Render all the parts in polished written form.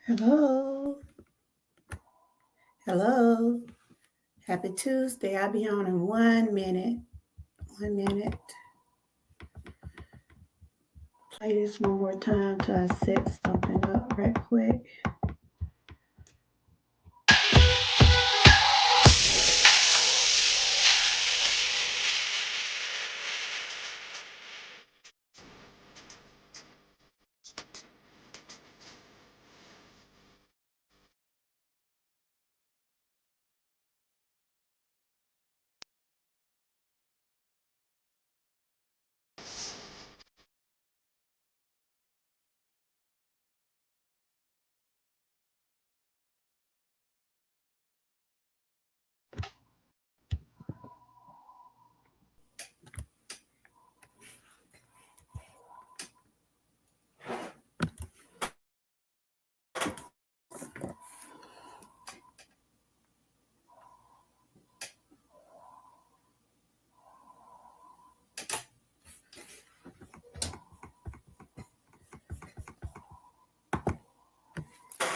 Hello. Hello. Happy Tuesday. I'll be on in 1 minute. 1 minute. Play this one more time till I set something up right quick.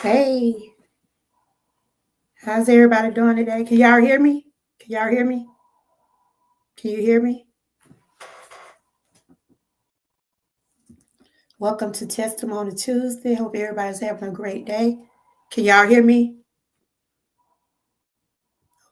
Hey, how's everybody doing today? Can y'all hear me? Can y'all hear me? Can you hear me? Welcome to Testimony Tuesday. Hope everybody's having a great day. Can y'all hear me?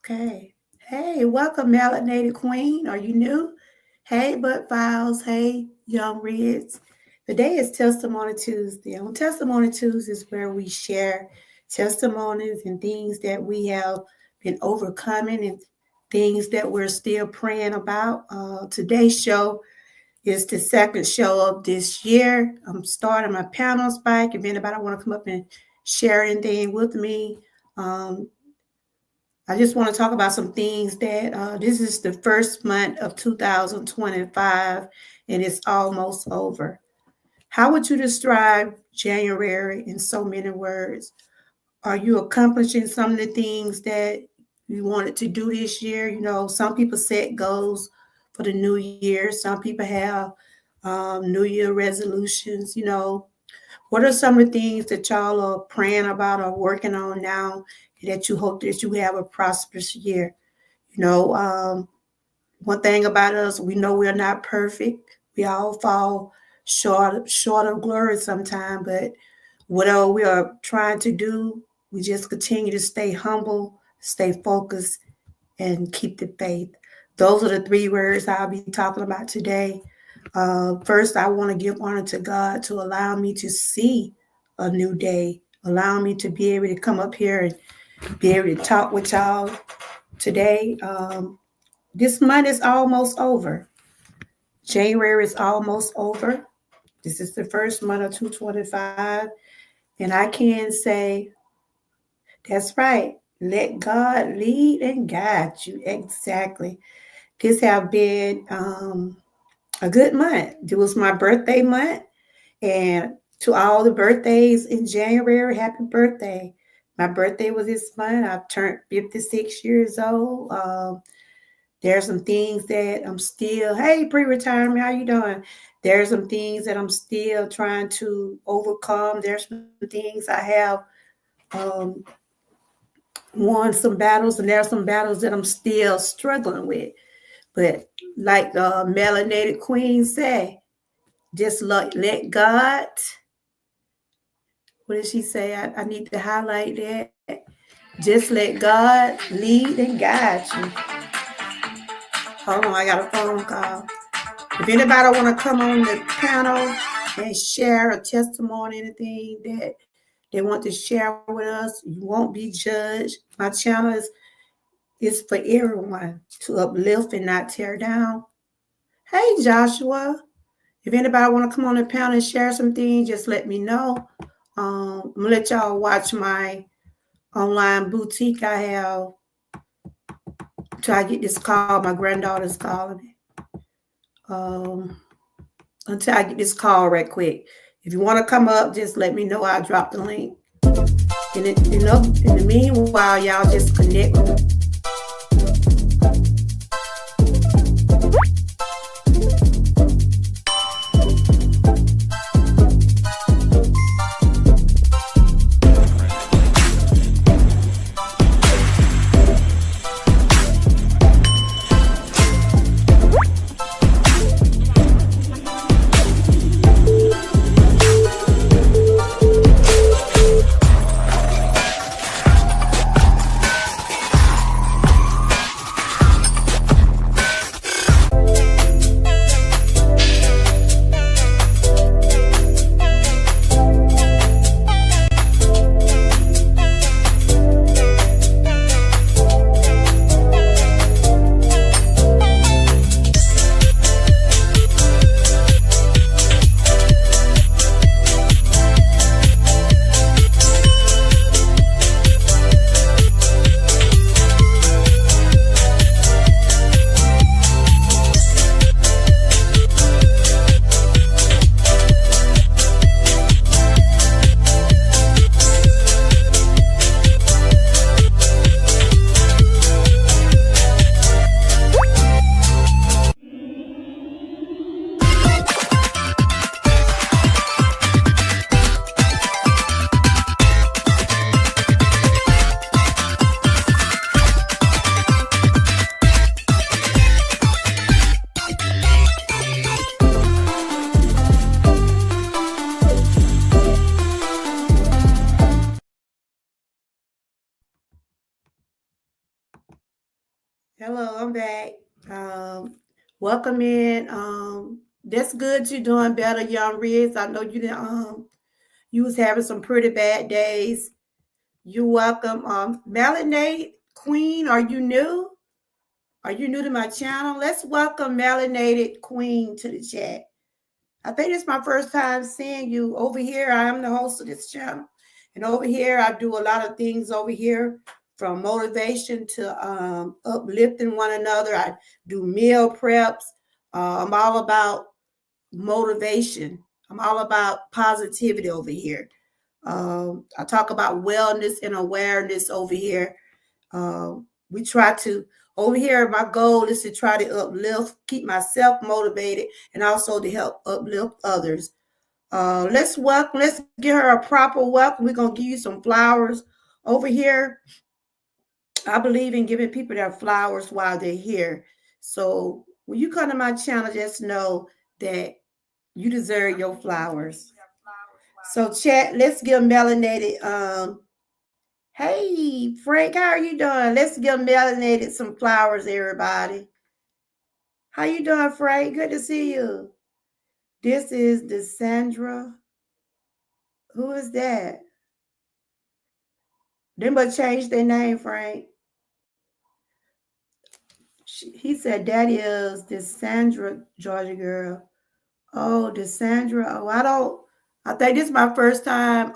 Okay. Hey, welcome, Melanated Queen. Are you new? Hey, Butt Files. Hey, Young Reds. Today is Testimony Tuesday. On Testimony Tuesday is where we share testimonies and things that we have been overcoming and things that we're still praying about. Today's show is the second show of this year. I'm starting my panel spike. If anybody want to come up and share anything with me, I just want to talk about some things that this is the first month of 2025 and it's almost over. How would you describe January in so many words? Are you accomplishing some of the things that you wanted to do this year? You know, some people set goals for the new year. Some people have New Year resolutions. You know, what are some of the things that y'all are praying about or working on now that you hope that you have a prosperous year? You know, one thing about us, we know we're not perfect. We all fall short of glory sometimes, but whatever we are trying to do, we just continue to stay humble, stay focused, and keep the faith. Those are the three words I'll be talking about today. First, I want to give honor to God to allow me to see a new day, allow me to be able to come up here and be able to talk with y'all today. This month is almost over. January is almost over. This is the first month of 2025. And I can say, that's right. Let God lead and guide you. Exactly. This have been a good month. It was my birthday month. And to all the birthdays in January, happy birthday. My birthday was this month. I've turned 56 years old. There's some things that I'm still, hey, pre-retirement, how you doing? There's some things that I'm still trying to overcome. There's some things I have won some battles, and there's some battles that I'm still struggling with. But like the Melanated Queen say, just let God, what did she say? I need to highlight that. Just let God lead and guide you. Hold on, I got a phone call. If anybody want to come on the panel and share a testimony, anything that they want to share with us, you won't be judged. My channel is for everyone to uplift and not tear down. Hey, Joshua. If anybody want to come on the panel and share some things, just let me know. I'm going to let y'all watch my online boutique I have. Until I get this call, my granddaughter's calling me. Until I get this call right quick. If you want to come up, just let me know. I'll drop the link. And in the meanwhile, y'all just connect with me. Hello, I'm back. Welcome in. That's good. You're doing better, young Riz. I know you didn't. You was having some pretty bad days. You're welcome. Melanated Queen, are you new? Are you new to my channel? Let's welcome Melanated Queen to the chat. I think it's my first time seeing you over here. I am the host of this channel. And over here, I do a lot of things over here from motivation to uplifting one another. I do meal preps. I'm all about motivation. I'm all about positivity over here. I talk about wellness and awareness over here. We try to, over here, my goal is to try to uplift, keep myself motivated, and also to help uplift others. Let's give her a proper welcome. We're going to give you some flowers over here. I believe in giving people their flowers while they're here. So when you come to my channel, just know that you deserve your flowers. So chat, let's give Melanated, hey, Frank, how are you doing? Let's give Melanated some flowers, everybody. How you doing, Frank? Good to see you. This is Desandra. Who is that? They must change their name, Frank. He said that is Desandra, Georgia girl. Oh, Desandra. Oh, I think this is my first time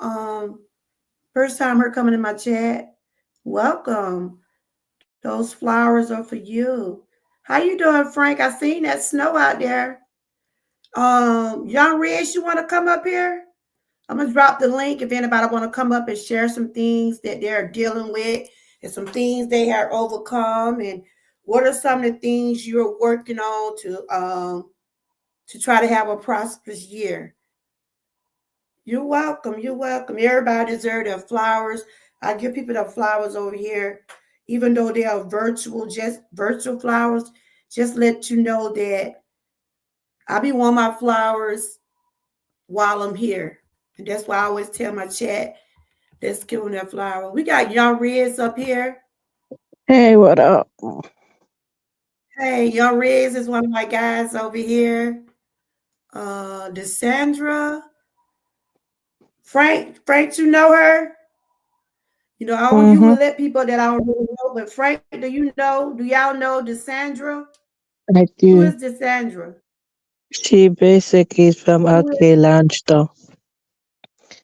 her coming in my chat. Welcome. Those flowers are for you. How you doing, Frank? I seen that snow out there. Young Rich, you want to come up here? I'm gonna drop the link if anybody want to come up and share some things that they're dealing with and some things they have overcome, and what are some of the things you're working on to try to have a prosperous year. You're welcome. You're welcome. Everybody deserves their flowers. I give people their flowers over here, even though they are virtual, just virtual flowers. Just let you know that I be wanting my flowers while I'm here. And that's why I always tell my chat, let's give them their flower. We got Young Riz up here. Hey, what up? Hey, Young Riz is one of my guys over here. Desandra. Frank, you know her? You know, I don't usually let people that I don't really know, but Frank, do y'all know Desandra? I Who do. is Desandra? She basically is from OK Lounge, though.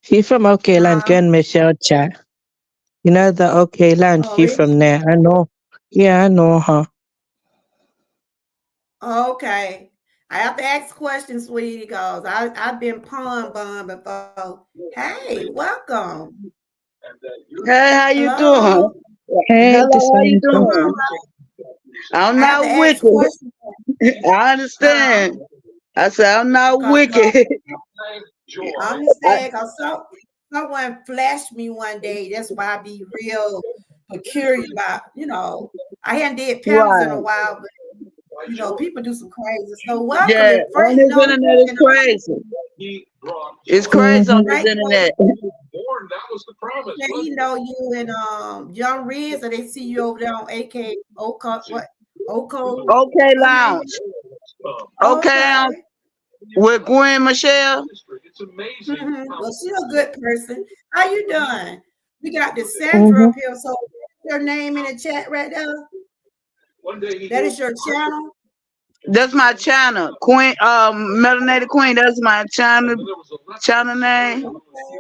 She from OK Lounge, and Michelle Chat. You know the OK Lounge? Oh, She really? from there. I know. Yeah, I know her. Okay. I have to ask questions, sweetie, because I've been pawn bun before. Hey, welcome. Hey, how you Hello. doing? Hey, Hello, how you Desandra. doing? I'm I have to not ask wicked. questions. I understand. I said I'm not Because wicked. I understand, because someone flashed me one day. That's why I be real peculiar about, I hadn't did panels in a Right. while, but, people do some crazy. So welcome. Yeah, And on Frank, this internet is crazy. It's crazy on this Frank, internet. he know you and Young Riz, or they see you over there on AK Oko, what? Oko. Okay, Lounge. Okay, Okay. with Gwen Michelle. Well, she's a good person. How you doing? We got the Sandra Mm-hmm. up here. So your name in the chat right there. That is your channel. That's my channel, Queen. Melanated Queen. That's my channel name. Okay.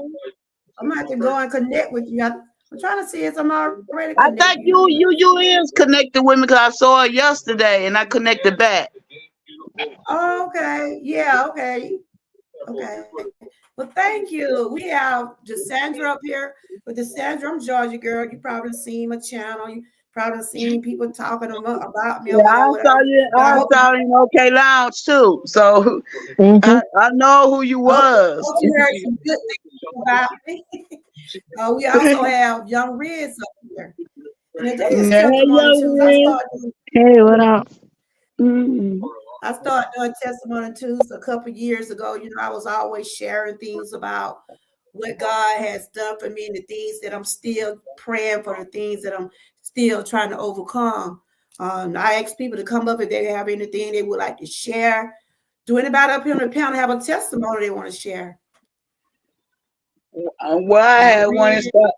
I'm gonna have to go and connect with you. I'm trying to see if I'm already I connected. think you is connected with me because I saw it yesterday and I connected back. Oh, okay. Yeah. Okay. Okay. Well, thank you. We have Sandra up here. With Sandra, I'm Georgia girl. You probably seen my channel. You probably seen people talking about me Yeah, over there, whatever. But I I hope saw you in OK Lounge too. So Mm-hmm. I know who you was. hope you heard some good things about me. We also have Young Riz up here. And today is Yeah, hey, Testimony young Tuesday. man. Hey, what up? Mm. I started doing Testimony Tuesday a couple years ago. I was always sharing things about what God has done for me and the things that I'm still praying for, the things that I'm still trying to overcome. I ask people to come up if they have anything they would like to share. Do anybody up here on the panel have a testimony they want to share? Well, I had one and Irene, stuff.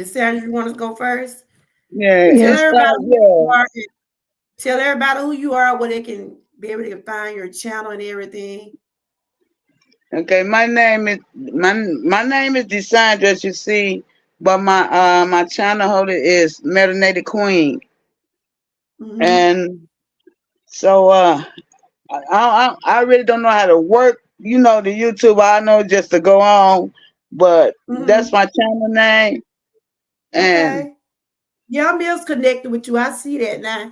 Sandra, you want to go first? Yeah, Tell and Yes. everybody stuff. who you Yeah. are. Tell everybody who you are, where they can be able to find your channel and everything. Okay, my name is Desandra, as you see, but my channel holder is Melanated Queen, Mm-hmm. and so I really don't know how to work. The YouTube. I know just to go on, but that's Mm-hmm. my channel name, and Okay. Yeah, I'm just connected with you. I see that now.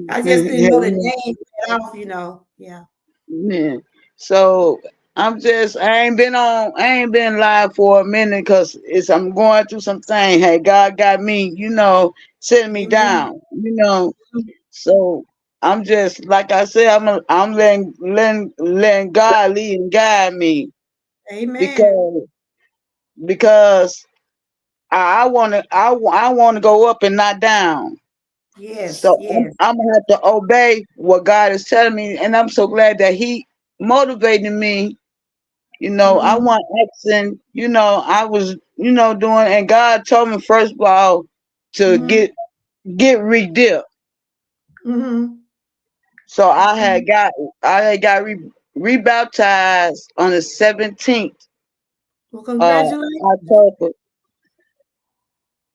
I just didn't know the yeah, name right off. Yeah. yeah. So I ain't been live for a minute because I'm going through some thing. Hey, God got me, sitting me Amen. down. So I'm just like I said, I'm letting God lead and guide me Amen. because because I want to go up and not down. Yes, So yes. I'm gonna have to obey what God is telling me, and I'm so glad that He motivated me. I Mm-hmm. want action. I was doing, and God told me first of all to Mm-hmm. get redipped. Mm-hmm. So I had got rebaptized on the 17th Well, congratulations. October.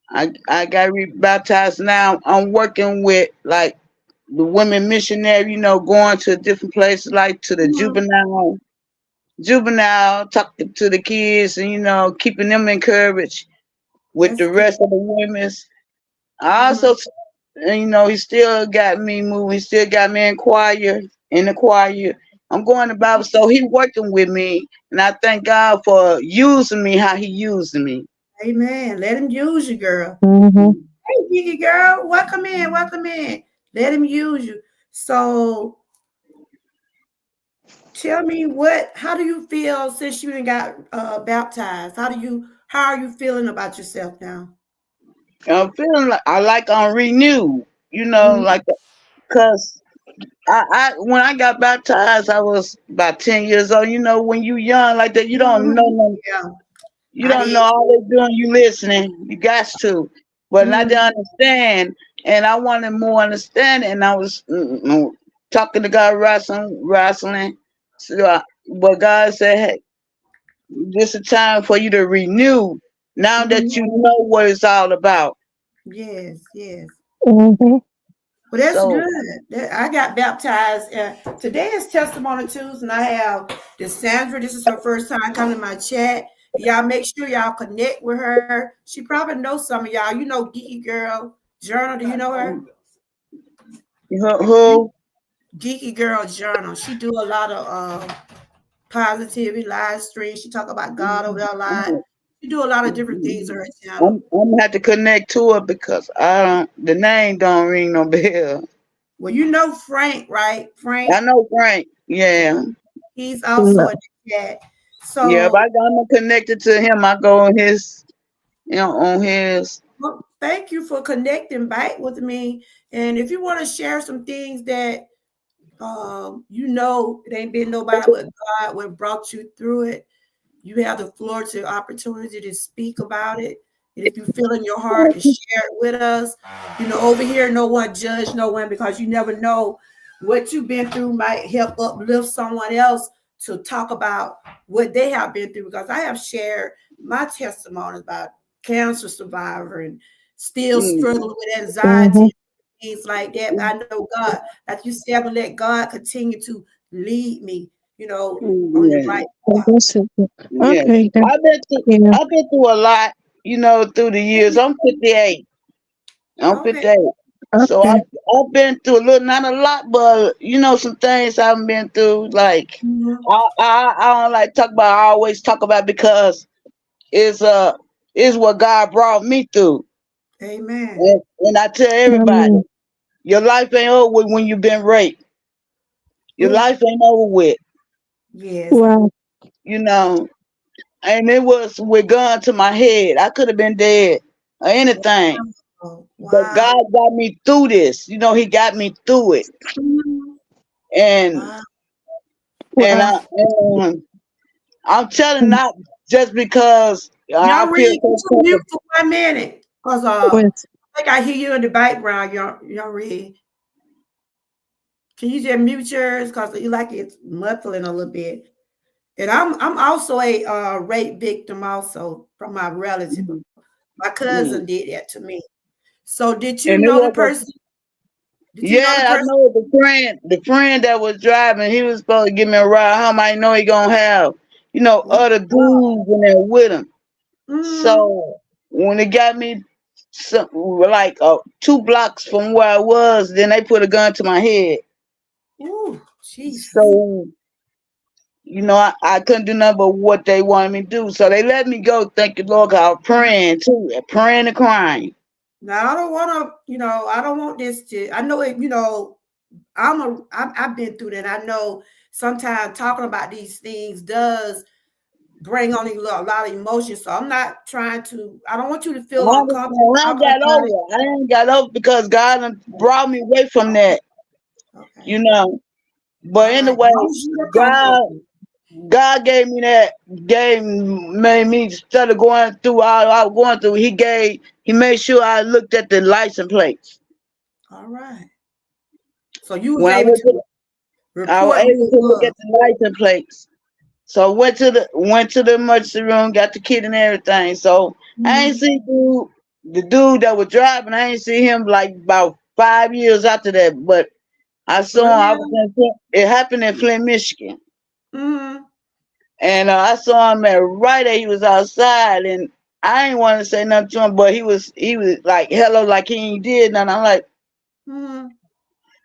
I got rebaptized. Now I'm working with like the women missionary, going to different places like to the Mm-hmm. juvenile, talking to the kids and keeping them encouraged with That's the good. rest of the women's. I Mm-hmm. also, he still got me moving. He still got me in the choir. I'm going to Bible, so he working with me, and I thank God for using me how he using me. Amen. Let him use you, girl. Mm-hmm. Hey, Gigi girl. Welcome in. Welcome in. Let him use you. So tell me how do you feel since you done got baptized? How are you feeling about yourself now? I'm feeling like I'm renewed, Mm-hmm. like because I when I got baptized, I was about 10 years old. When you young like that, you don't know Mm-hmm. no. Yeah, You I don't did. know all they doing. You listening. You got to. But I Mm-hmm. didn't understand, and I wanted more understanding. And I was talking to God, wrestling. So, but God said, "Hey, this is a time for you to renew. Now that Mm-hmm. you know what it's all about." Yes, yes. Mm-hmm. Well, that's So, good. I got baptized. Today is Testimony Tuesday, and I have Sandra. This is her first time coming to my chat. Y'all make sure y'all connect with her. She probably knows some of y'all. You know Geeky Girl Journal. Do you know her? who? Geeky Girl Journal. She do a lot of positivity live streams. She talk about God over there a lot. She do a lot of different things on her channel. I'm gonna have to connect to it because I don't. The name don't ring no bell. Well, you know Frank, right? I Frank. know Frank. Yeah. He's also No. in the chat. Yeah, but So I'm connected to him. I go on his, on his. well, thank you for connecting back with me. And if you want to share some things that it ain't been nobody but God what brought you through it, you have the floor to opportunity to speak about it. And if you feel in your heart to share it with us, over here, no one judge no one because you never know what you've been through might help uplift someone else to talk about what they have been through. Because I have shared my testimonies about cancer survivor and still Mm, struggling with Mm-hmm. anxiety, things like that. But I know God, like you said, I'm gonna let God continue to lead me, on the yeah, right path. That's it. yeah. Okay then. Yeah. I've been through a lot, through the years. I'm 58. I'm Okay. 58. So Okay. I've been through not a lot, but some things I've been through. Like Mhm. I don't like talk about. I always talk about because it's is what God brought me through. Amen. And I tell everybody, Amen. your life ain't over with when you've been raped. Your Oof. life ain't over with, Yes. Wow. you know. And it was with gun to my head. I could have been dead or anything. Oh, But wow. God got me through this. You know, He got me through it, Mhm. and Wow. and Well, I'm telling not just because I Y'all feel read, so put you mute comfortable. for 1 minute. Cause wait, I think I hear you in the background, y'all read. Can you just mute yours? Cause you like it's muffling a little bit. And I'm also a rape victim also from my relative. Mhm. My cousin Mhm. did that to me. So did you And it know the was a person? Did you know the yeah, I person? know the friend that was driving, he was supposed to give me a ride home. I know he gonna have, Oh, other dudes in there with him. mm, So when it got me like 2 blocks from where I was, then they put a gun to my head. ooh, Jesus. So, I couldn't do nothing but what they wanted me to do. So they let me go. Thank you, Lord. 'Cause I was praying too, praying and crying. Now I don't want to, I don't want this to. I know it. I've been through that. I know sometimes talking about these things does bring on a lot of emotion. So I'm not trying to. I don't want you to feel I uncomfortable understand. I ain't talking got about it. over it. I ain't got over because God done brought me away from that, you Okay. know. But All right. As anyway, long as you're God comfortable. God gave me that, made me instead of going through all I was going through, he made sure I looked at the license plates. All right. So you was When able to I was report who able it to look was. at the license plates. So I went to the emergency room, got the kid and everything. So I ain't Mhm. see the dude that was driving. I ain't see him like about 5 years after that. But I For saw him. I was real? in it happened in Flint, Michigan, Mm-hmm. and I saw him at right there. He was outside, and I ain't want to say nothing to him, but he was like hello, like he ain't did nothing. I'm like, Mm-hmm.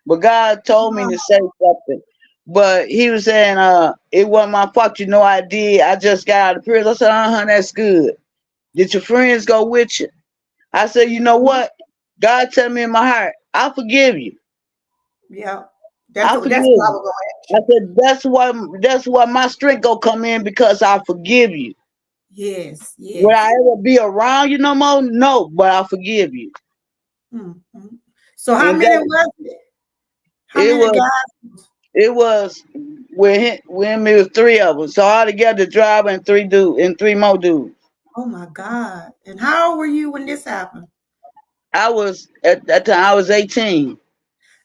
but God told me to say something. But he was saying, it wasn't my fault. You know I did. I just got out of prison. I said, that's good. Did your friends go with you? I said, you know Mm-hmm. what? God tell me in my heart, I forgive you. Yeah. I forgive That's what I you. was gonna ask I you. said, that's why my strength gonna come in because I forgive you. Yes, Will I yes. ever be around you no more? No, but I forgive you. Mm-hmm. So how And many that was it? How it many was guys? it was when it was three of us. So all together, the driver and three more dudes. Oh my God. And how old were you when this happened? I was at that time. I was 18.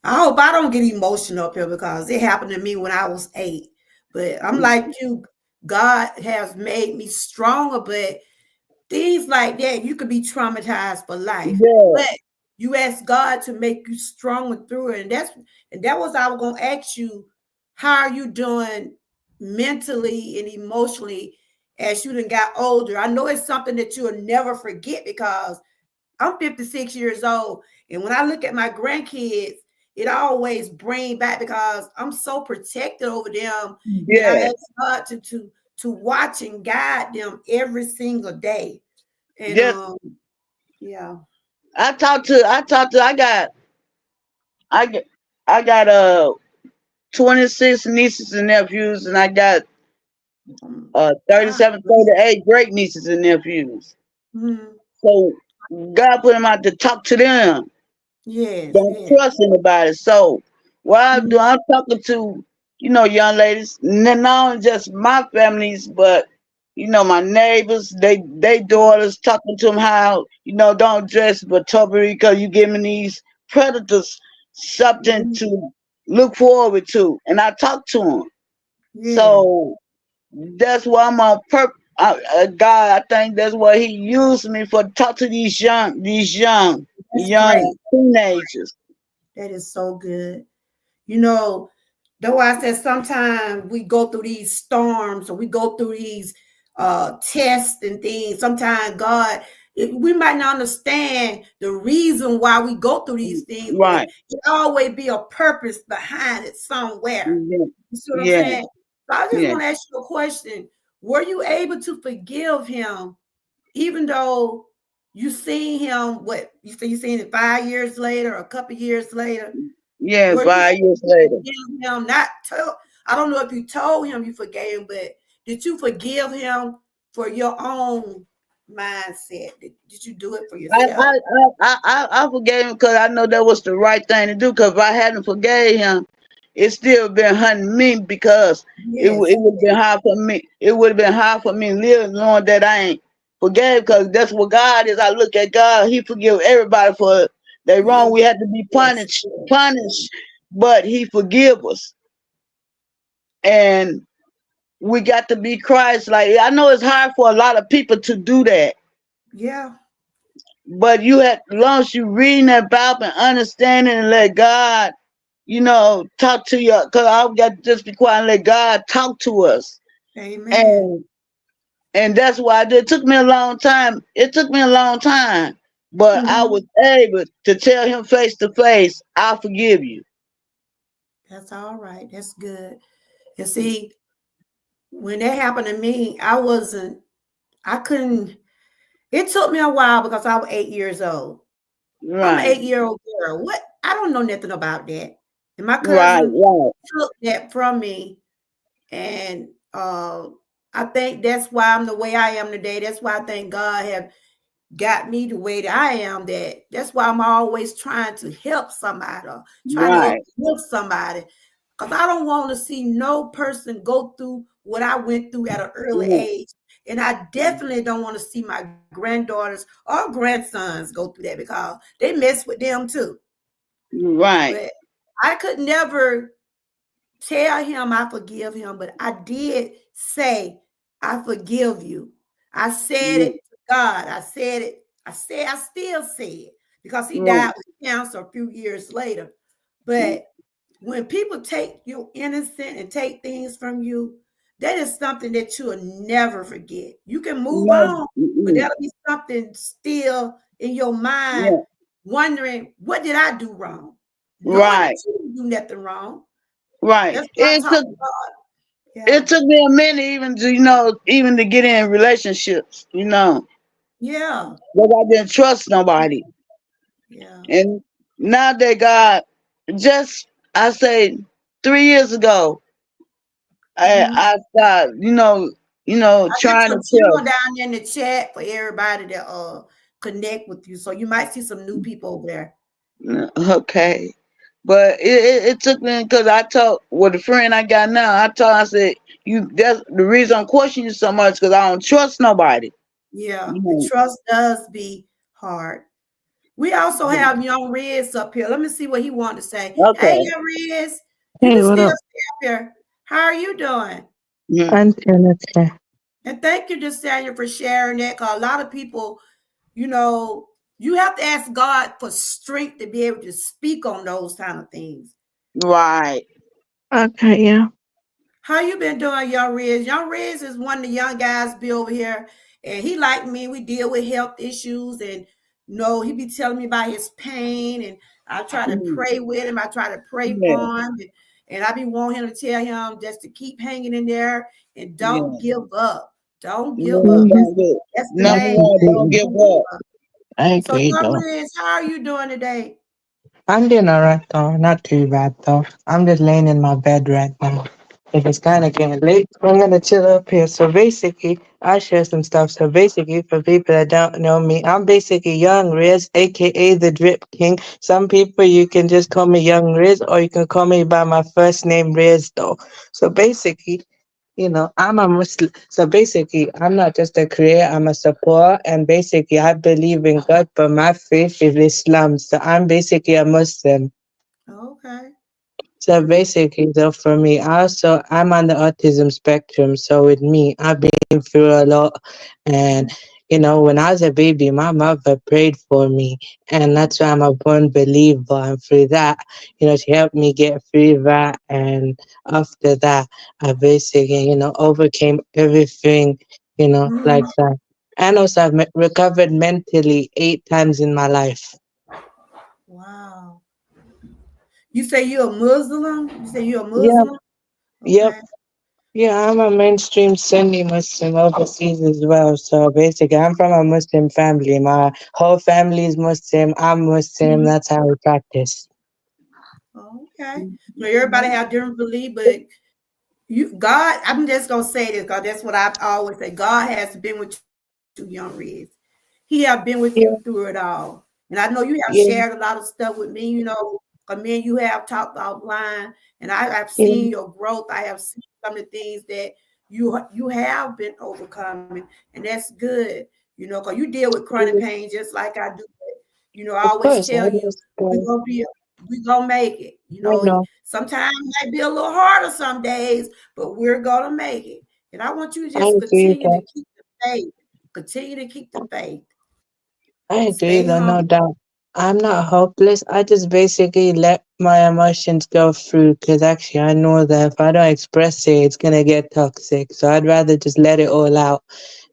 I hope I don't get emotional up here because it happened to me when I was 8. But I'm like you, God has made me stronger, but things like that, you could be traumatized for life. Yeah, But you ask God to make you stronger through it. And that was I was gonna ask you, how are you doing mentally and emotionally as you done got older? I know it's something that you'll never forget because I'm 56 years old, and when I look at my grandkids, it always bring back because I'm so protected over them, and I yeah. ask God to watch and guide them every single day. And Just yeah. I got I got 26 nieces and nephews, and I got Wow. 37, 38 great nieces and nephews. Mhm. So God put them out to talk to them. Yes, Don't yes. trust anybody. So what I do, Mhm. I'm talking to, young ladies, not only just my families, but my neighbors, they daughters, talking to them how, don't dress but appropriately because you giving these predators something Mhm. to look forward to. And I talk to them. Yeah, So that's why I'm on purpose. God, I think that's what He used me for. Talk to that's great. young teenagers. That is so good. You know, though I said sometimes we go through these storms or we go through these tests and things. Sometimes God, we might not understand the reason why we go through these things, but Right. it always be a purpose behind it somewhere. Yeah. You see what I'm Yeah. saying? So I just Yeah. want to ask you a question. Were you able to forgive him even though you seen him, what you say you seen it 5 years later, a couple years later? Yeah. Were you 5 years able to later. forgive him? Not tell, I don't know if you told him you forgave him, but did you forgive him for your own? mindset? Did you do it for I yourself? I I forgave him because I know that was the right thing to do. Because if I hadn't forgave him, it still been hunting me because Yes, it would have been hard for me. It would have been hard for me living knowing that I ain't forgave. Because that's what God is. I look at God; He forgive everybody for they yes, wrong. We had to be yes, punished, but He forgive us, and we got to be Christ. Like I know it's hard for a lot of people to do that. yeah. But you had, as long as you reading that Bible and understanding and let God, talk to you. Because I got to just be quiet and let God talk to us. Amen. And and that's why I did. It took me a long time. It took me a long time. But I Hmm. was able to tell him face to face, I forgive you. That's all right. That's good. You see, when that happened to me, I wasn't. I couldn't. It took me a while because I was 8 years old. I'm an Right. 8-year-old girl. What? I don't know nothing about that. And my Right. cousin Right. took that from me, and I think that's why I'm the way I am today. That's why I think God have got me the way that I am. That's why I'm always trying to help somebody, or trying to Right. uplift somebody, because I don't want to see no person go through what I went through at an early age. And I definitely don't want to see my granddaughters or grandsons go through that, because they mess with them too. Right. But I could never tell him I forgive him, but I did say, I forgive you. I said it to God. I still say it, because he Right. died with cancer a few years later. But when people take you innocent and take things from you, that is something that you'll never forget. You can move No. on, but that'll be something still in your mind, Yeah. wondering, what did I do wrong? Knowing that Right. you didn't do nothing wrong. Right. That's what I talk about. It Yeah. took me a minute even to even to get in relationships, Yeah. but I didn't trust nobody. Yeah. And now that God, just I say 3 years ago, Hmm. I started, I just trying to put you on trust. down there in the chat for everybody to connect with you. So you might see some new people over there. Okay, but it took me because I told with a friend I got now. I said you. That's the reason I'm questioning you so much because I don't trust nobody. Yeah. You The know. trust does be hard. We also have young Riz up here. Let me see what he wanted to say. Hey, Okay. young Riz, you Hey, can what still up? stay up here. How are you doing? Mhm. I'm okay. And thank you, Daniel, for sharing that. Because a lot of people, you know, you have to ask God for strength to be able to speak on those kind of things. Right. Okay, yeah. How you been doing, Young Riz? Young Riz is one of the young guys be over here, and he like me. We deal with health issues, and he be telling me about his pain, and I try to Mhm. pray with him. I try to pray Yeah. for him, and I be wanting him to tell him just to keep hanging in there and don't Yeah. give up. Don't give No, up. Mm-hmm. don't get. That's the I Number main one, thing. don't agree. give Don't give up. up. I So, agree, Young though. Riz, how are you doing today? I'm doing alright, though. Not too bad, though. I'm just laying in my bed right now. It's kind of getting late. I'm gonna chill up here. So basically, I share some stuff. So basically, for people that don't know me, I'm basically Young Riz, aka the Drip King. Some people you can just call me Young Riz, or you can call me by my first name Riz, though. So basically, I'm a Muslim. So basically, I'm not just a creator, I'm a supporter. And basically, I believe in God, but my faith is Islam. So I'm basically a Muslim. Okay. So basically, though, for me, also, I'm on the autism spectrum. So with me, I've been through a lot. And, when I was a baby, my mother prayed for me. And that's why I'm a born believer. And through that, she helped me get through that. And after that, I basically, overcame everything, like Mhm. that. And also, I've recovered mentally 8 times in my life. Wow. You say you're a Muslim? You say you're a Yep, Muslim? yep. Okay. Yeah, I'm a mainstream Sunni Muslim overseas as well. So basically, I'm from a Muslim family. My whole family is Muslim. I'm Muslim. Mhm. That's how we practice. Okay. So everybody have different belief, but God, I'm just gonna say this because that's what I always say. God has been with you young Riz. He have been with Yeah, you through it all. And I know you have yeah, shared a lot of stuff with me, you know, because me and you have talked offline, and I have yeah, seen your growth. I have seen some of the things that you have been overcoming, and that's good, you know, because you deal with chronic yeah. pain just like I do. You know, I Of always course, I tell you we're understand. gonna be we're gonna make it. You I know, know. sometimes it might be a little harder some days, but we're gonna make it. And I want you to I just agree continue to that. keep the faith. Continue to keep the faith. I agree Stay that, no humble. doubt. I'm not hopeless. I just basically let my emotions go through because actually I know that if I don't express it, it's gonna get toxic. So I'd rather just let it all out,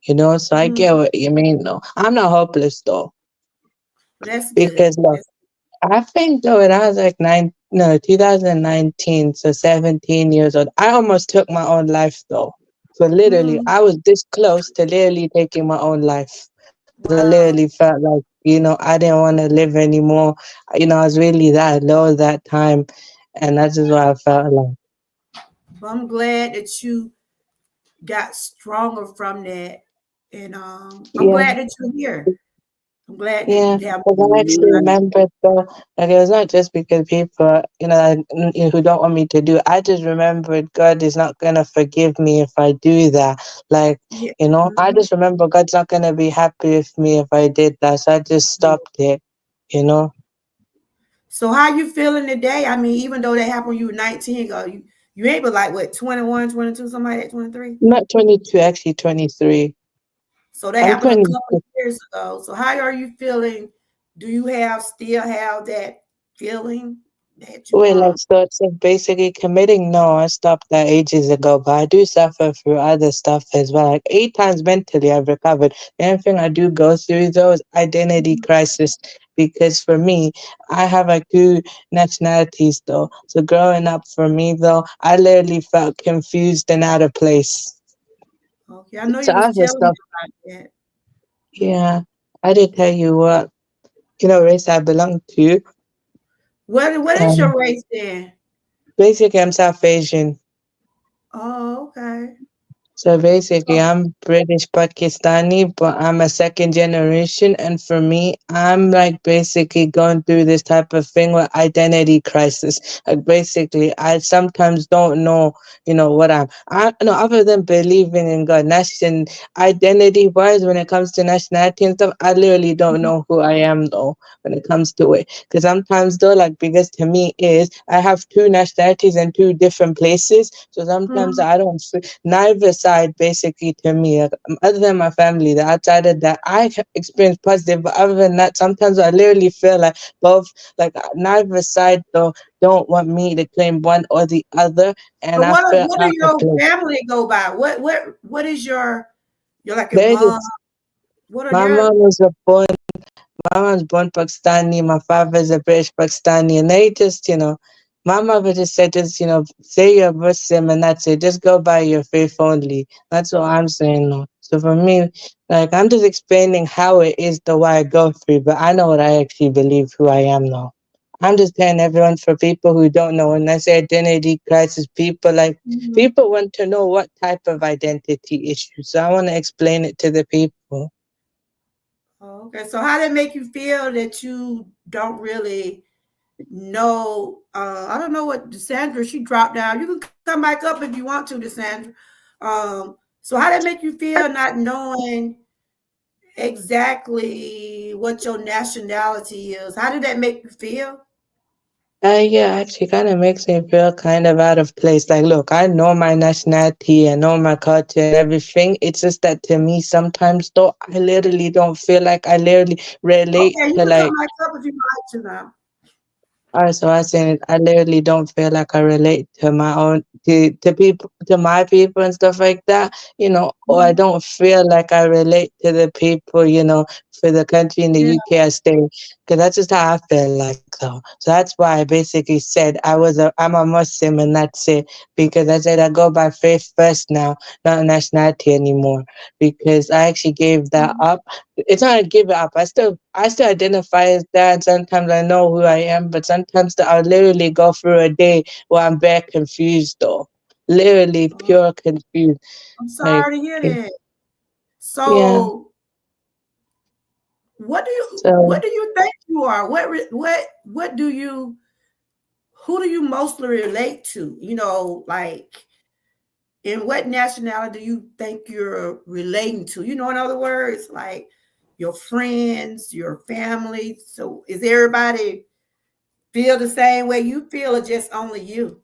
you know? So I get Mhm. what you mean, though. I'm not hopeless, though, Well, that's good. because look, That's I think though when I was like 2019, so 17 years old, I almost took my own life though. So literally, mm, I was this close to literally taking my own life. I wow. literally felt like, I didn't want to live anymore. I was really that low that time, and that's just what I felt like. Well, I'm glad that you got stronger from that. And I'm Yeah. glad that you're here. I'm glad that Yeah, you have because I actually remember though, like it was not just because people, who don't want me to do. I just remembered God is not gonna forgive me if I do that. Like, yeah. I Mhm. just remember God's not gonna be happy with me if I did that. So I just stopped it. You know, So how you feeling today? I mean, even though that happened when you were 19 ago, you ain't but like what, 21, 22, something like that, 23? not 22, actually 23. So that I'm happened a couple of 22. years ago. So how are you feeling? Do you still have that feeling that you Well, like so basically committing, no, I stopped that ages ago, but I do suffer through other stuff as well. Like 8 times mentally I've recovered. The only thing I do go through though is identity crisis because for me, I have like two nationalities though. So growing up for me though, I literally felt confused and out of place. okay? I know So you was I just telling me stopped. about that. Yeah, I did tell you what, race I belong to. What is Um, your race then? basically I'm South Asian. Oh, okay. So basically, So I'm British Pakistani, but I'm a second generation. And for me, I'm like basically going through this type of thing with identity crisis. Like basically, I sometimes don't know, what I know other than believing in God. Nation identity wise, when it comes to nationality and stuff, I literally don't know who I am though when it comes to it. Because sometimes though, like because to me is I have two nationalities in two different places. So sometimes mhm. I don't neither side basically to me other than my family the outside of that I experience positive, but other than that sometimes I literally feel like both like neither side though don't want me to claim one or the other, and So I feel what do out of your place. family go by? What is your like your They mom? just What are my their mom was a My mom's born Pakistani, my father's a British Pakistani, and they just, my mother just said, just, say you're Muslim and that's it. Just go by your faith only. That's what I'm saying. No. So for me, like, I'm just explaining how it is the way I go through, but I know what I actually believe who I am now. I'm just telling everyone for people who don't know. When I say identity crisis, mhm. people want to know what type of identity issue. So I want to explain it to the people. Oh, okay. So how did it make you feel that you don't really know? I don't know what Desandra, she dropped down. You can come back up if you want to, Desandra. So how did it make you feel not knowing exactly what your nationality is? How did that make you feel? Yeah, actually, kind of makes me feel kind of out of place. Like, look, I know my nationality, I know my culture and everything. It's just that to me, sometimes though, I literally don't feel like I literally relate Okay, you to can come like back up if you like to now. so I saying I literally don't feel like I relate to my own to people to my people and stuff like that, or I Mhm. don't feel like I relate to the people, for the country in the Yeah. UK I stay, because that's just how I feel like though. So that's why I basically said I'm a Muslim and that's it, because I said I go by faith first now, not nationality anymore, because I actually gave that Mhm. up. It's not to give it up. I still identify as that. Sometimes I know who I am, but sometimes I'll literally go through a day where I'm very confused though. Literally Oh, pure confused. I'm Like sorry to hear it- that. yeah. So So what do you think you are? What do you who do you mostly relate to? Like in what nationality do you think you're relating to? In other words, like your friends, your family. So is everybody feel the same way you feel, or just only you?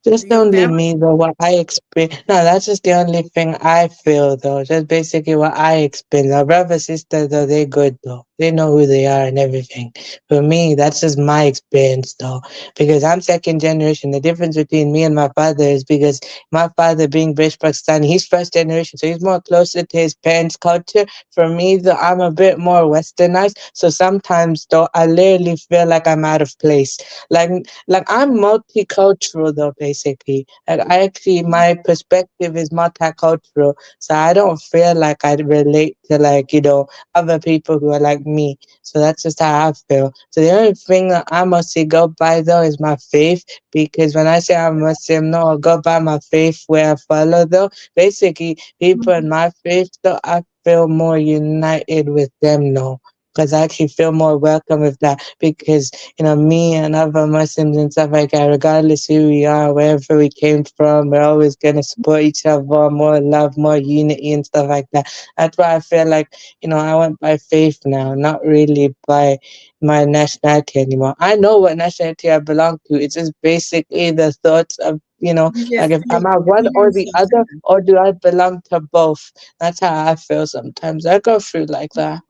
Do just your only family? me though, what I experience. No, that's just the only thing I feel though. Just basically what I experience. My brother, sister though, they good though. They know who they are and everything. For me, that's just my experience though. Because I'm second generation. The difference between me and my father is because my father being British Pakistani, he's first generation, so he's more closer to his parents' culture. For me though, I'm a bit more westernized. So sometimes though I literally feel like I'm out of place. Like like I'm multicultural though, basically. Like I actually my perspective is multicultural. So I don't feel like I relate to other people who are like me. So that's just how I feel. So the only thing that I mostly go by though is my faith, because when I say I'm Muslim, no, I go by my faith where I follow though. Basically, people in my faith though, I feel more united with them now. Because I actually feel more welcome with that, because me and other Muslims and stuff like that, regardless who we are, wherever we came from, we're always gonna support each other, more love, more unity and stuff like that. That's why I feel like, I went by faith now, not really by my nationality anymore. I know what nationality I belong to. It's just basically the thoughts of, You like just if feel am I one or confused the other, sometimes. or do I belong to both? That's how I feel sometimes. I go through like that.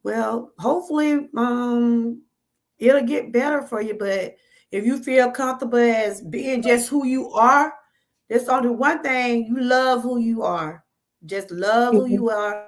Well, hopefully, it'll get better for you. But if you feel comfortable as being just who you are, there's only one thing: you love who you are. Just love who Mhm. you are.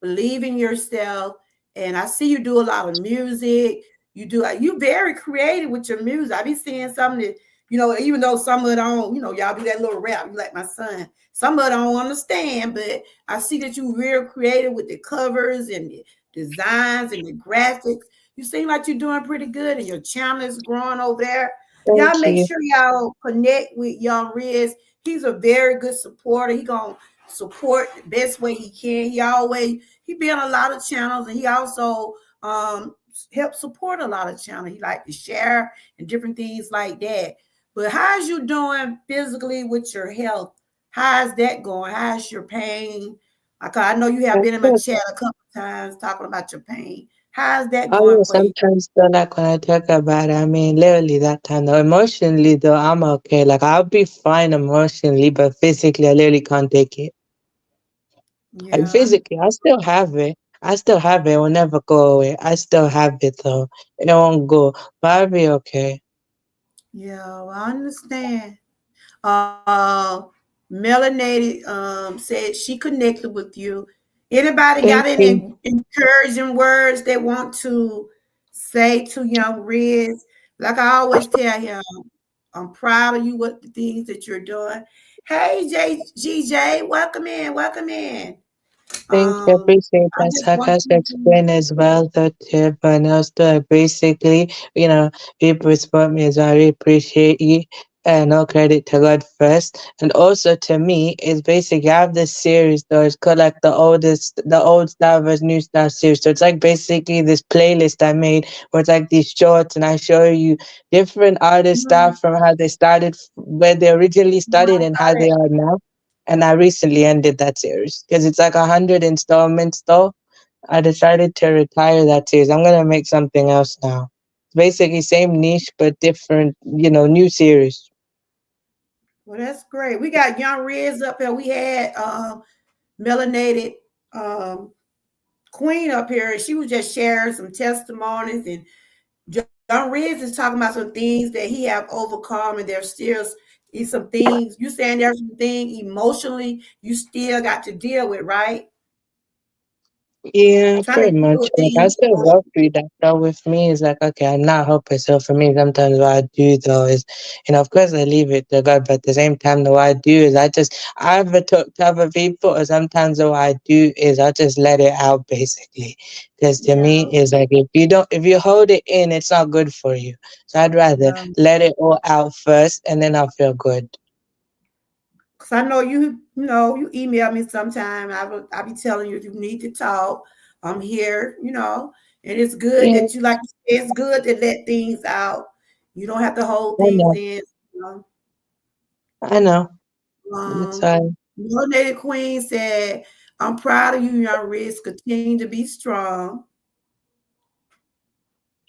Believe in yourself. And I see you do a lot of music. You very creative with your music. I be seeing something that, even though some of it don't, y'all do that little rap, you like my son. Some of it I don't understand, but I see that you real creative with the covers and the designs and the graphics. You seem like you're doing pretty good, and your channel is growing over there. Y'all Thank make you. sure y'all connect with Young Riz. He's a very good supporter. He gonna support the best way he can. He be on a lot of channels, and he also help support a lot of channels. He like to share and different things like that. But how's you doing physically with your health? How's that going? How's your pain? I know you have been in my chat a couple times talking about your pain. How's that Oh going yeah, for you? sometimes though, like when I talk about it, I mean literally that time though, emotionally though, I'm okay. Like I'll be fine emotionally, but physically I literally can't take it. And Yeah, physically, I still have it. I still have it. It will never go away. I still have it though. It won't go. But I'll be okay. yeah, well, I understand. Uh, Melanated said she connected with you. Anybody got Thank you. any encouraging words they want to say to young Riz? Like I always tell him, I'm proud of you, what the things that you're doing. Hey, GJ, welcome in, welcome in. Thank you. Appreciate I that. just want Sarcastic you to, explain as well that everyone else do. Basically, people support me as well. I really appreciate you. And all credit to God first. And also to me, it's basically I have this series though. It's called like the old style versus new style series. So it's like basically this playlist I made where it's like these shorts and I show you different artist stuff from how they started, where they originally started and how they are now. And I recently ended that series because it's like 100 installments though. I decided to retire that series. I'm gonna make something else now. It's basically same niche but different, new series. well, that's great. We got young Riz up here. We had melanated um, Queen up here, and she was just sharing some testimonies. And John Riz is talking about some things that he have overcome, and there's still some things. You saying there's some things emotionally you still got to deal with, right? Yeah, Trying to pretty deal much. with Like I things still go emotionally. through that though. With me, it's like okay, I'm not hopeless. So for me, sometimes what I do though is, of course I leave it to God, but at the same time, though, what I do is I ever talk to other people, or sometimes what I do is I just let it out basically. Because to Yeah, me, it's like if you hold it in, it's not good for you. So I'd rather yeah. let it all out first, and then I'll feel good. Cause I know you email me sometime. I be telling you if you need to talk. I'm here, and it's good Yeah, that you like to say it's good to let things out. You don't have to hold I things know. in. You know. I know. That's Um, why. Melanated Queen said, I'm proud of you, young Riz. Continue to be strong.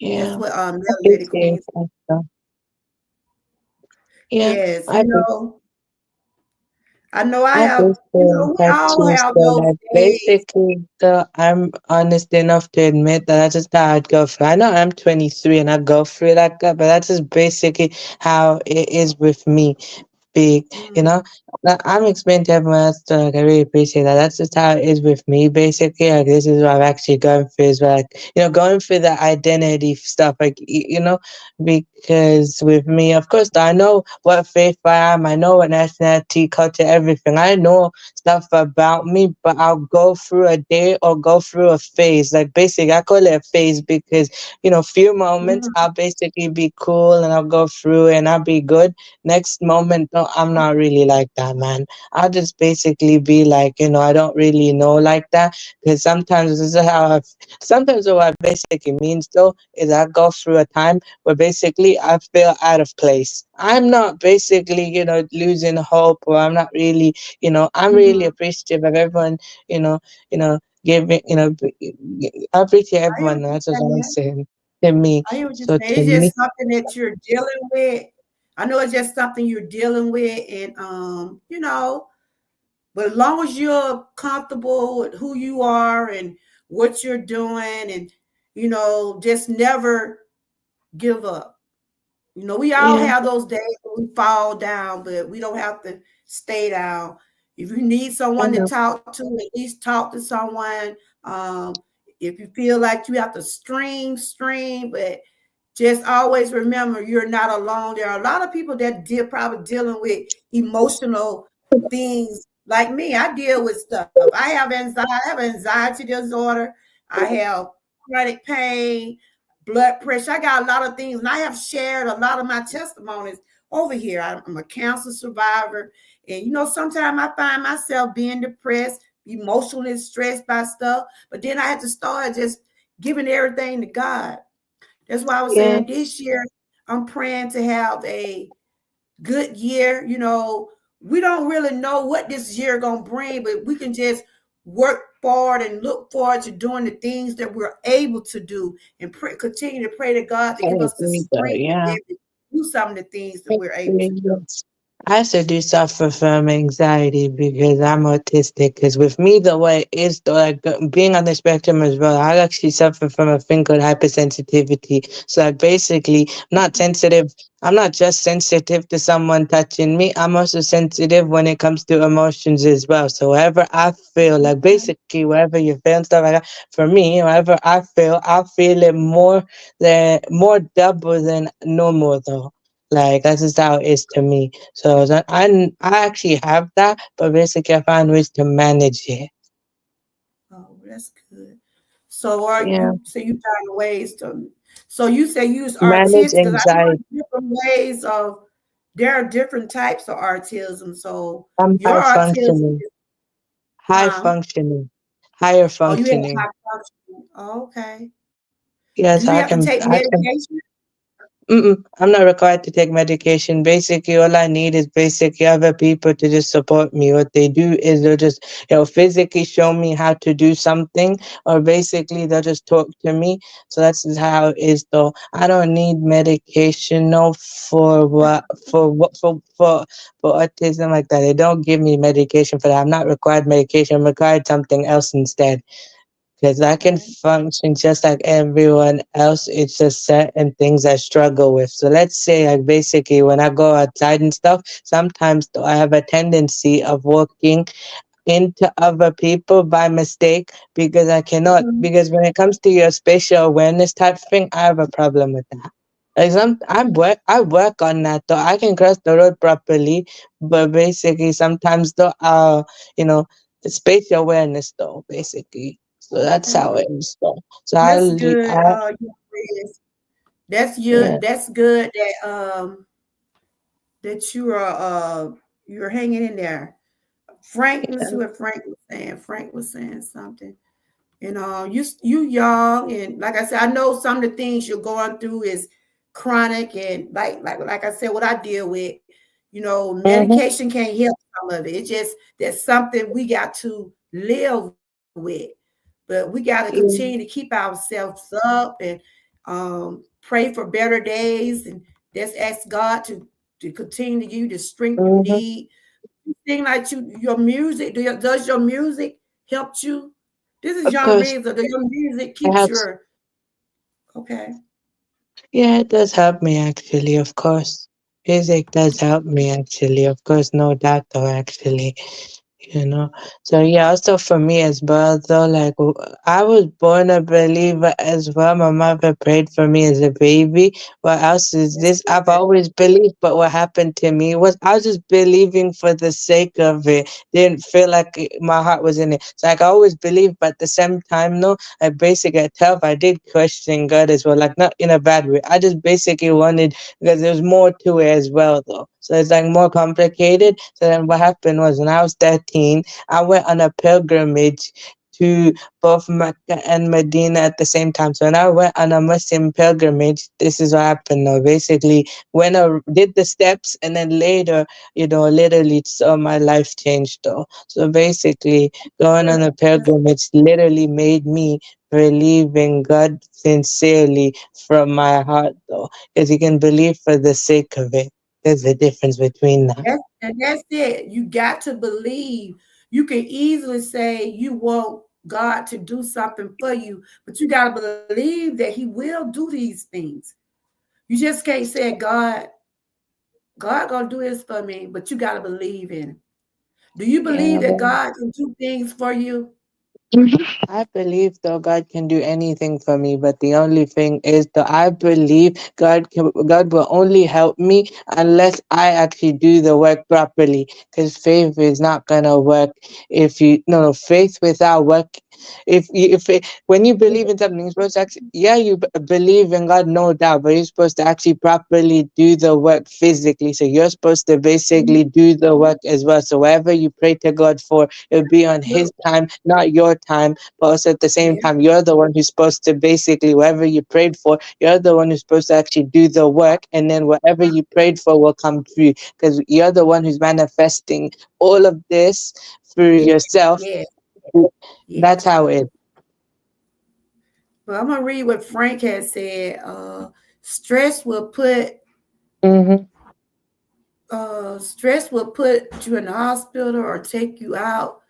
That's Yeah, what I Melanated appreciate Queen said. that. So, yeah, Yes, I appreciate. I know I I have, appreciate we that all too. have So those like days. basically I'm honest enough to admit that that's just how I'd go through. I know I'm 23 and I go through it like that, but that's just basically how it is with me. Big, you Mm, know. I'm explaining to everyone else, so like I really appreciate that. That's just how it is with me, basically. Like this is what I've actually gone through, is like going through the identity stuff, like because with me, of course, I know what faith I am. I know what nationality, culture, everything. I know stuff about me, but I'll go through a day or go through a phase. Like basically, I call it a phase because few moments mm, I'll basically be cool and I'll go through and I'll be good. Next moment, no, I'm not really like that, man. I'll just basically be like, I don't really know like that. Because sometimes this is how sometimes what it basically means though is I go through a time where basically I feel out of place. I'm not basically, losing hope, or I'm not really, I'm really mm. appreciative of everyone, giving, I appreciate I hear what everyone. you're That's what I'm saying. saying to me. I hear what you're So saying. to It's me, just something that you're dealing with. I know it's just something you're dealing with, and but as long as you're comfortable with who you are and what you're doing, and just never give up. We all yeah, have those days when we fall down, but we don't have to stay down. If you need I someone to know. talk to, at least talk to someone. Um, if you feel like you have to stream, but just always remember you're not alone. There are a lot of people that probably dealing with emotional things like me. I deal with stuff. I have anxiety disorder. I have chronic pain, blood pressure. I got a lot of things, and I have shared a lot of my testimonies over here. I'm a cancer survivor, and sometimes I find myself being depressed, emotionally stressed by stuff. But then I had to start just giving everything to God. That's why I was Yeah. saying this year I'm praying to have a good year. We don't really know what this year gonna bring, but we can just work forward and look forward to doing the things that we're able to do, and continue to pray to God to I give us the agree though, strength to be yeah. able to do some of the things that I we're able to agree, do. yes. I also do suffer from anxiety because I'm autistic. Because with me, the way it is, though, like being on the spectrum as well, I actually suffer from a thing called hypersensitivity. So, like, basically, I'm not sensitive. I'm not just sensitive to someone touching me. I'm also sensitive when it comes to emotions as well. So, wherever I feel, like, basically, wherever you feel and stuff like that, for me, wherever I feel it more double than normal, though. Like that's just how it is to me. So that I actually have that, but basically I find ways to manage it. Oh, that's good. So are Yeah, you found ways to, so you say use manage artists, because I know anxiety. different ways of, there are different types of autism. So I'm your high autism functioning, is, high huh? functioning, higher Oh, you have functioning. high functioning. Oh, okay. Do Yes, you have to take I can. medication? I'm not required to take medication. Basically, all I need is basically other people to just support me. What they do is they'll just, physically show me how to do something, or basically they'll just talk to me. So that's just how it is, though. I don't need medication, no, for autism like that. They don't give me medication for that. I'm not required medication. I'm required something else instead, because I can Okay. function just like everyone else. It's just certain things I struggle with. So let's say, like basically, when I go outside and stuff, sometimes though I have a tendency of walking into other people by mistake because I cannot. Mhm. Because when it comes to your spatial awareness type thing, I have a problem with that. Like I work on that though. I can cross the road properly, but basically sometimes though, you know, spatial awareness though, basically. So that's Okay. how it is though. So That's good. yeah, That's good that you're hanging in there. Frank, let's see what Frank was saying. Frank was saying something. And you young, and like I said, I know some of the things you're going through is chronic, and like I said, what I deal with, Mm-hmm. medication can't help some of it. It's just that's something we got to live with. But we got to continue to keep ourselves up and pray for better days, and just ask God to continue to give you the strength you Mm-hmm. need. Thing like your music, does your music help you? This is Of John course, Reeves. Does your music it keeps helps. your okay? Yeah, it does help me actually, of course. Music does help me actually, of course, no doubt though, actually. you know. So yeah, also for me as well, though, like I was born a believer as well. My mother prayed for me as a baby. What else is That's this? I've good. always believed, but what happened to me was I was just believing for the sake of it. Didn't feel like my heart was in it. So like I always believed, but at the same time, no, I basically at 12 I did question God as well, like not in a bad way. I just basically wanted because there's more to it as well though. So it's like more complicated. So then what happened was when I was 13, I went on a pilgrimage to both Mecca and Medina at the same time. So when I went on a Muslim pilgrimage, this is what happened though. Basically, when I did the steps and then later, literally saw my life change though. So basically, going on a pilgrimage literally made me believe in God sincerely from my heart though. Because you can believe for the sake of it. There's a difference between that. That's it. You got to believe. You can easily say you want God to do something for you, but you got to believe that He will do these things. You just can't say God gonna do this for me, but you got to believe in Him. Do you believe that Yeah. God can do things for you? Mhm. I believe though God can do anything for me, but the only thing is that I believe God will only help me unless I actually do the work properly. Because faith is not gonna work if you no faith without work. When you believe in something, you're supposed to actually believe in God, no doubt, but you're supposed to actually properly do the work physically. So you're supposed to basically do the work as well. So whatever you pray to God for, it'll be on His Look, time, not your time. But also at the same yeah, time, you're the one who's supposed to basically, whatever you prayed for, you're the one who's supposed to actually do the work. And then whatever you prayed for will come true because you're the one who's manifesting all of this through yeah, yourself. yeah, yeah. That's how it. Well, I'm gonna read what Frank has said. Stress will put Mm-hmm. stress will put you in the hospital or take you out,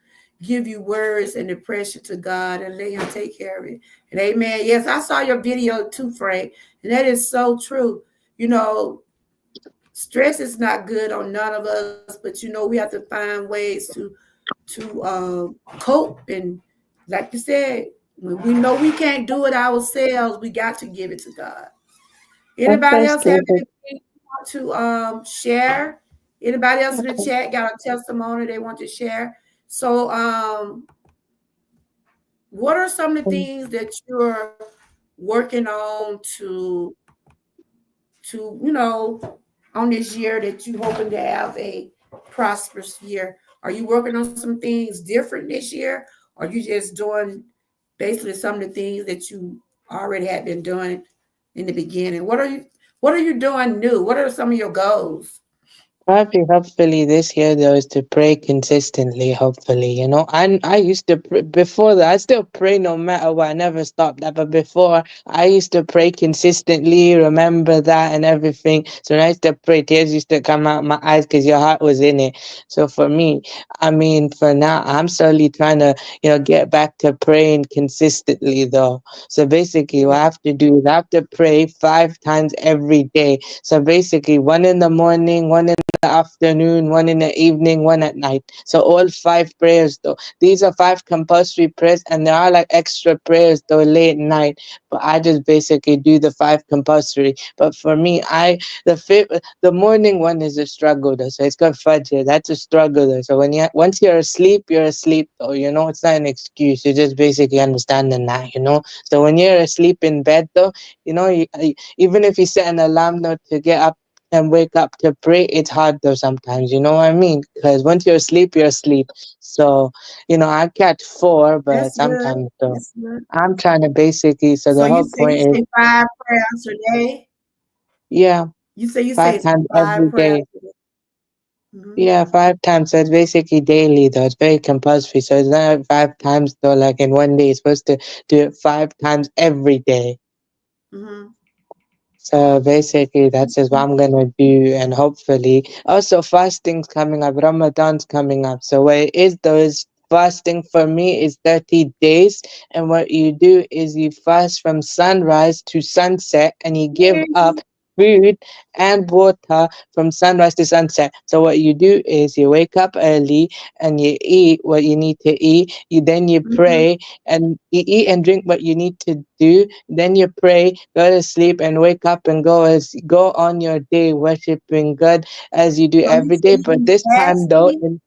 give you words and depression to God and let Him take care of it. And amen. Yes, I saw your video too, Frank, and that is so true. You know, stress is not good on none of us, but we have to find ways to cope. And like you said, when we know we can't do it ourselves, we got to give it to God. Of Anybody course, else have David. anything you want to share? Anybody else in the chat got a testimony they want to share? So, what are some of the things that you're working on to on this year that you hoping to have a prosperous year? Are you working on some things different this year? Or are you just doing basically some of the things that you already had been doing in the beginning? What are you doing new? What are some of your goals? Probably, hopefully, this year though is to pray consistently. Hopefully, I used to before that. I still pray no matter what. I never stopped that. But before, I used to pray consistently. Remember that and everything. So when I used to pray, tears used to come out my eyes because your heart was in it. So for me, I mean, for now, I'm slowly trying to get back to praying consistently though. So basically, what I Yeah, have to do is I have to pray 5 times every day. So basically, one in the morning, one in the afternoon, one in the evening, one at night. So all 5 prayers though. These are 5 compulsory prayers, and there are like extra prayers though late night. But I just basically do the 5 compulsory. But for me, the morning one is a struggle though. So it's got fudge. That's a struggle though. So once you're asleep, you're asleep though. It's not an excuse. You just basically understanding that. So when you're asleep in bed though, even if you set an alarm though to get up and wake up to pray, it's hard though sometimes, you know what I mean? Because once you're asleep, you're asleep. So, I catch four, but That's good. sometimes though. That's good. I'm trying to basically, so So the you whole say you point is, say 5 prayers a day. yeah, You five say times every 5 prayers day. a day. Mm-hmm. Yeah, five times. So it's basically daily though. It's very compulsory. So it's not five times though, like in one day. You're supposed to do it five times every day. Mm-hmm. So basically, that's just what I'm gonna do, and hopefully, also fasting's coming up. Ramadan's coming up. So what it is though is fasting for me is 30 days, and what you do is you fast from sunrise to sunset, and you give up food and water from sunrise to sunset. So what you do is you wake up early and you eat what you need to eat. You Mm-hmm. pray and you eat and drink what you need to do, then you pray, go to sleep, and wake up and go on your day worshiping God as you do So you every say day. you But do this time though, fasting?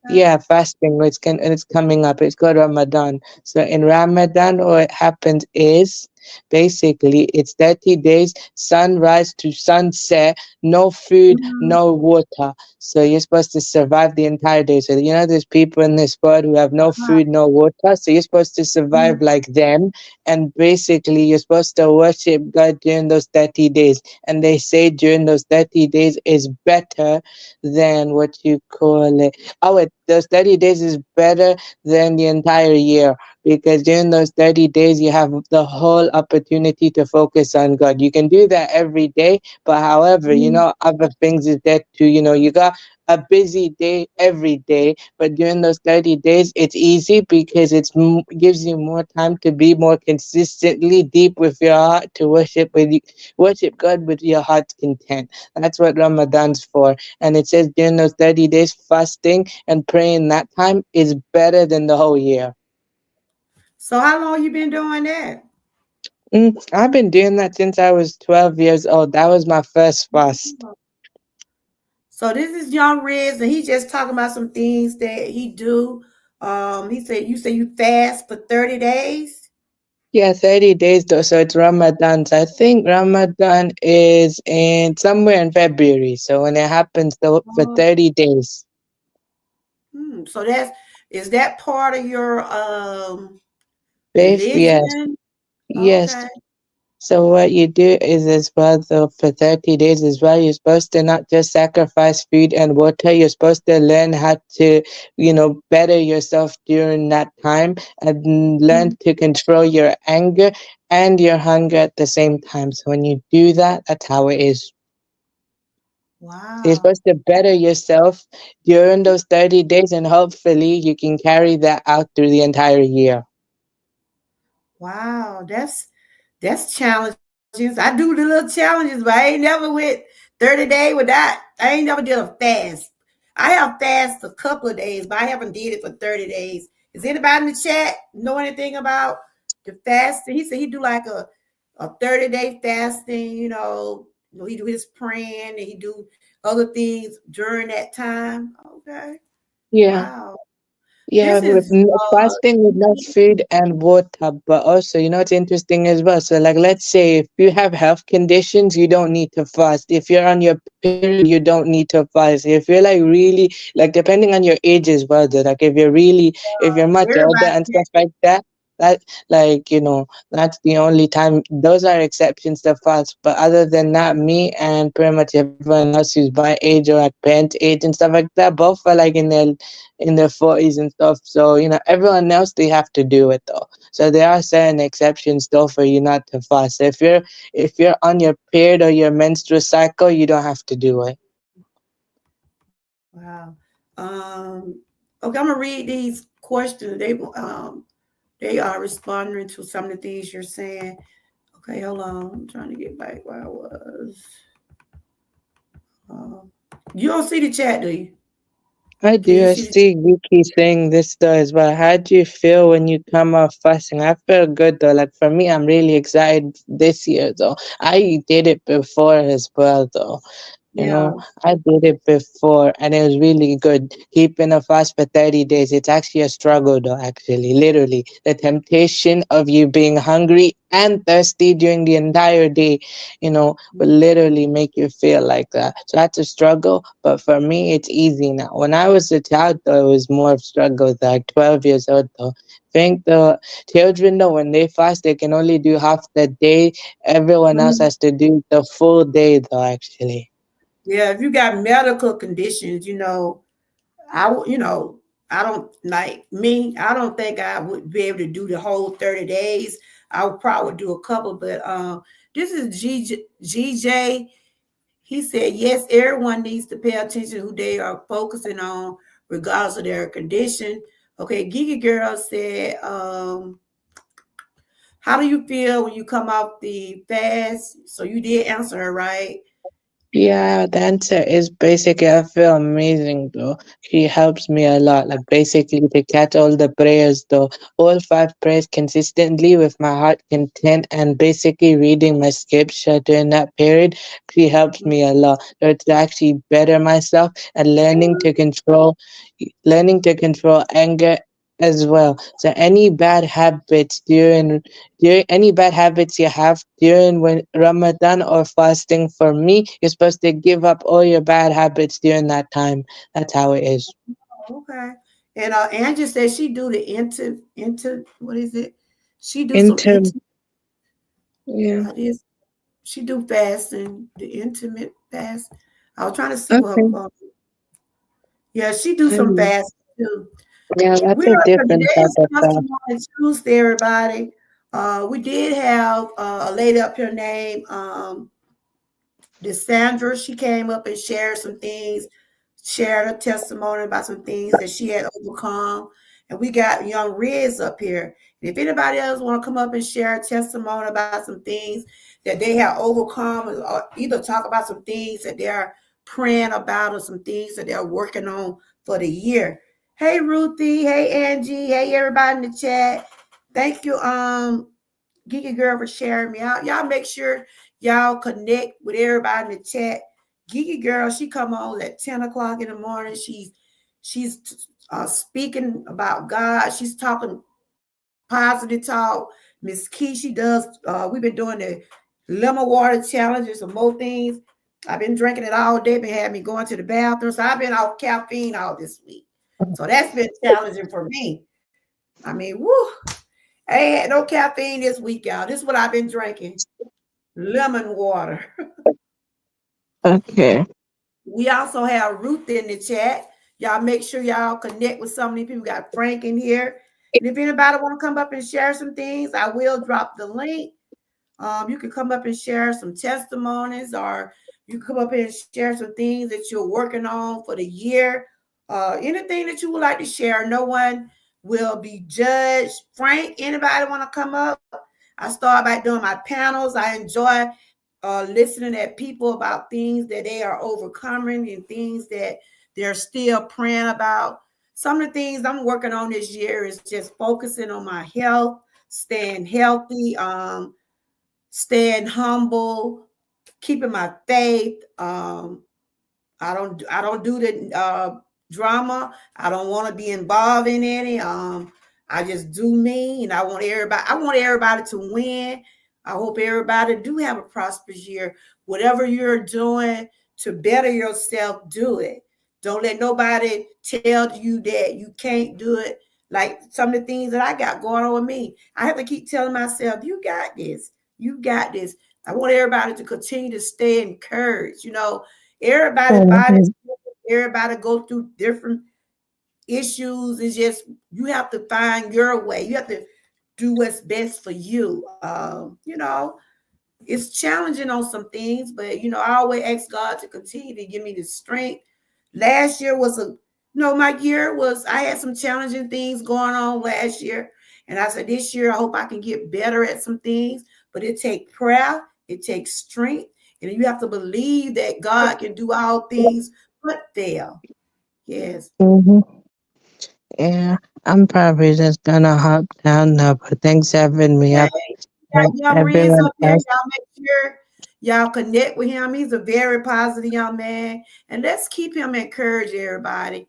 Okay. yeah, fasting. It's coming up. It's called Ramadan. So in Ramadan, what happens is basically it's 30 days, sunrise to sunset, no food, Mm-hmm. no water. So you're supposed to survive the entire day. So there's people in this world who have no Uh-huh. food, no water. So you're supposed to survive Mm-hmm. like them, and basically you're supposed to worship God during those 30 days. And they say during those 30 days is better than what you call it. Oh, those 30 days is better than the entire year, because during those 30 days, you have the whole opportunity to focus on God. You can do that every day, but however, other things is there too. You got a busy day every day, but during those 30 days, it's easy because gives you more time to be more consistently deep with your heart, to worship God with your heart's content. That's what Ramadan's for. And it says during those 30 days, fasting and praying that time is better than the whole year. So how long you been doing that? I've been doing that since I was 12 years old. That was my first fast. So this is Young Riz, and he just talking about some things that he do. He said you say you fast for 30 days. Yeah, 30 days though. So it's Ramadan. So I think Ramadan is in somewhere in February. So when it happens though, for Oh, 30 days. so that's is that part of your Faith, yes, religion? yes. Okay. So what you do is as well though for 30 days as well, you're supposed to not just sacrifice food and water, you're supposed to learn how to, better yourself during that time, and learn Mhm. to control your anger and your hunger at the same time. So when you do that, that's how it is. So you're Wow. supposed to better yourself during those 30 days, and hopefully you can carry that out through the entire year. Wow. That's challenges. I do the little challenges, but I ain't never went 30 days without. I ain't never did a fast. I have fast a couple of days, but I haven't did it for 30 days. Is anybody in the chat know anything about the fasting? He said he do like a 30-day fasting, he do his praying and he do other things during that time. Okay. Yeah. Wow. Yeah, This with is fasting with no food and water, but also, it's interesting as well. So, like, let's say if you have health conditions, you don't need to fast. If you're on your period, you don't need to fast. If you're like really, like, depending on your age as well, though, like, if you're much older everybody. and stuff like that, that, like, that's the only time. Those are exceptions to fast. But other than that, me and pretty much everyone else who's my age or at parent age and stuff like that, both are like in their 40s and stuff. So, everyone else, they have to do it though. So there are certain exceptions though for you not to fast. So if you're on your period or your menstrual cycle, you don't have to do it. Wow. Okay, I'm gonna read these questions. They are responding to some of the things you're saying. Okay, hold on. I'm trying to get back where I was. Um, you don't see the chat, do you? I Can do. you I see the chat? see Yuki saying this though as well. How do you feel when you come off fasting? I feel good though. Like for me, I'm really excited this year though. I did it before as well though. You Yeah. know, I did it before and it was really good. Keeping a fast for 30 days, it's actually a struggle though, actually. Literally. The temptation of you being hungry and thirsty during the entire day, will literally make you feel like that. So that's a struggle, but for me, it's easy now. When I was a child, though, it was more of struggle, like 12 years old, though. Think the children, though, when they fast, they can only do half the day. Everyone else Mhm. has to do the full day, though, actually. Yeah, if you got medical conditions, I don't like me. I don't think I would be able to do the whole 30 days. I would probably do a couple, but this is GJ. He said, yes, everyone needs to pay attention to who they are focusing on, regardless of their condition. Okay, Gigi Girl said, how do you feel when you come off the fast? So you did answer her, right? Yeah, the answer is basically I feel amazing though. She helps me a lot. Like basically to catch all the prayers though. All five prayers consistently with my heart content and basically reading my scripture during that period. She helps me a lot. So to actually better myself and learning to control anger as well. So any bad habits you have during when Ramadan or fasting, for me, you're supposed to give up all your bad habits during that time. That's how it is. Okay. And Angie said she do the inter what is it? She do some Inter yeah. this she do fasting, the intimate fast. I was trying to see what Okay. her yeah, she do some Um, fasting too. yeah, We that's a are different type today's of fast. testimony Tuesday, everybody. We did have a lady up here named Sandra. She came up and shared some things, shared her testimony about some things that she had overcome. And we got young Riz up here. And if anybody else want to come up and share a testimony about some things that they have overcome, or either talk about some things that they're praying about or some things that they're working on for the year. Hey Ruthie, hey Angie, hey everybody in the chat. Thank you, Geeky Girl, for sharing me out. Y'all make sure y'all connect with everybody in the chat. Geeky Girl, she come on at 10 o'clock in the morning. She's speaking about God. She's talking positive talk. Miss Key, she does. We've been doing the lemon water challenges and more things. I've been drinking it all day. Been having me going to the bathroom. So I've been off caffeine all this week. So that's been challenging for me. I mean, woo. I ain't had no caffeine this week, y'all. This is what I've been drinking. Lemon water. Okay. We also have Ruth in the chat. Y'all make sure y'all connect with so many people. We got Frank in here. And if anybody want to come up and share some things, I will drop the link. You can come up and share some testimonies, or you can come up and share some things that you're working on for the year. Anything that you would like to share, no one will be judged. Frank, anybody want to come up? I start by doing my panels. I enjoy listening at people about things that they are overcoming and things that they're still praying about. Some of the things I'm working on this year is just focusing on my health, staying healthy, staying humble, keeping my faith. I don't do the drama. I don't want to be involved in any. I just do me, and I want everybody to win. I hope everybody do have a prosperous year. Whatever you're doing to better yourself, do it. Don't let nobody tell you that you can't do it. Like some of the things that I got going on with me, I have to keep telling myself, "You got this. You got this." I want everybody to continue to stay encouraged. Everybody body, Mhm. everybody go through different issues. It's just you have to find your way. You have to do what's best for you. It's challenging on some things, but I always ask God to continue to give me the strength. Last year was my year was, I had some challenging things going on last year. And I said, this year, I hope I can get better at some things, but it takes prayer, it takes strength, and you have to believe that God can do all things but fail. Yes. Mhm. Yeah, I'm probably just gonna hop down now, but thanks for having me Okay. up. Got And young Riz everyone up here. else, Y'all make sure Y'all connect with him. He's a very positive young man. And let's keep him encouraged, everybody.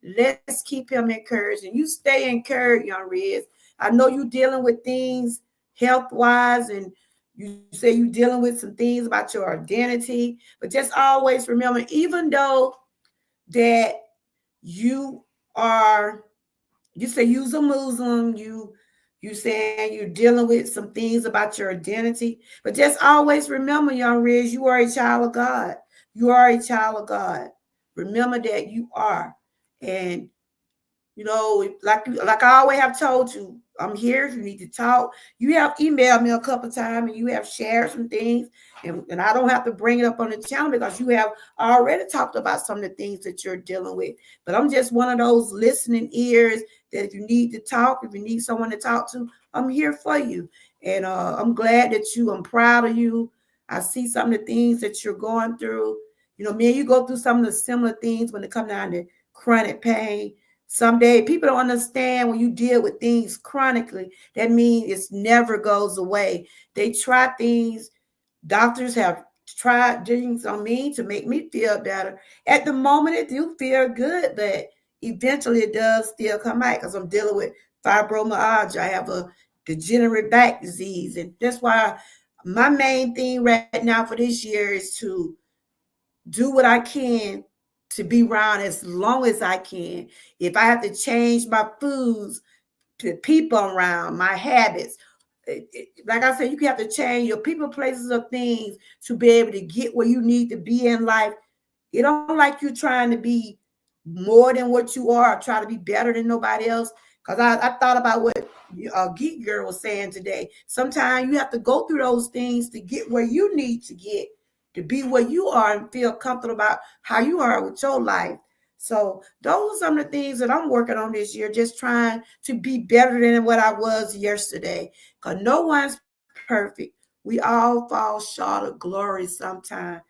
Let's keep him encouraged. And you stay encouraged, young Riz. I know you're dealing with things health-wise, and you say you're dealing with some things about your identity. But just always remember, even though that you are, you say you're a Muslim, you saying you're dealing with some things about your identity, but just always remember, young Riz, you are a child of God. You are a child of God. Remember that you are. And like I always have told you, I'm here if you need to talk. You have emailed me a couple times and you have shared some things, and I don't have to bring it up on the channel because you have already talked about some of the things that you're dealing with. But I'm just one of those listening ears that if you need to talk, if you need someone to talk to, I'm here for you. And I'm glad that I'm proud of you. I see some of the things that you're going through. Me and you go through some of the similar things when it comes down to chronic pain. Someday people don't understand when you deal with things chronically, that means it never goes away. They try things, doctors have tried things on me to make me feel better. At the moment, it do feel good, but eventually it does still come out because I'm dealing with fibromyalgia. I have a degenerate back disease. And that's why my main thing right now for this year is to do what I can to be around as long as I can. If I have to change my foods, to people around, my habits, like I said, you have to change your people, places, or things to be able to get where you need to be in life. It don't like you're trying to be more than what you are, or try to be better than nobody else. Because I thought about what Geek Girl was saying today. Sometimes you have to go through those things to get where you need to get, to be where you are and feel comfortable about how you are with your life. So those are some of the things that I'm working on this year, just trying to be better than what I was yesterday. Because no one's perfect. We all fall short of glory sometimes.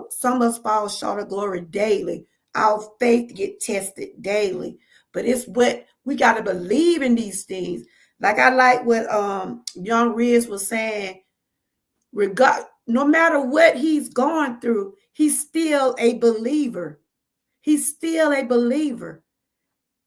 Some of us fall short of glory daily. Our faith get tested daily. But it's what we got to believe in these things. Like I like what young Riz was saying, no matter what he's going through, he's still a believer. He's still a believer.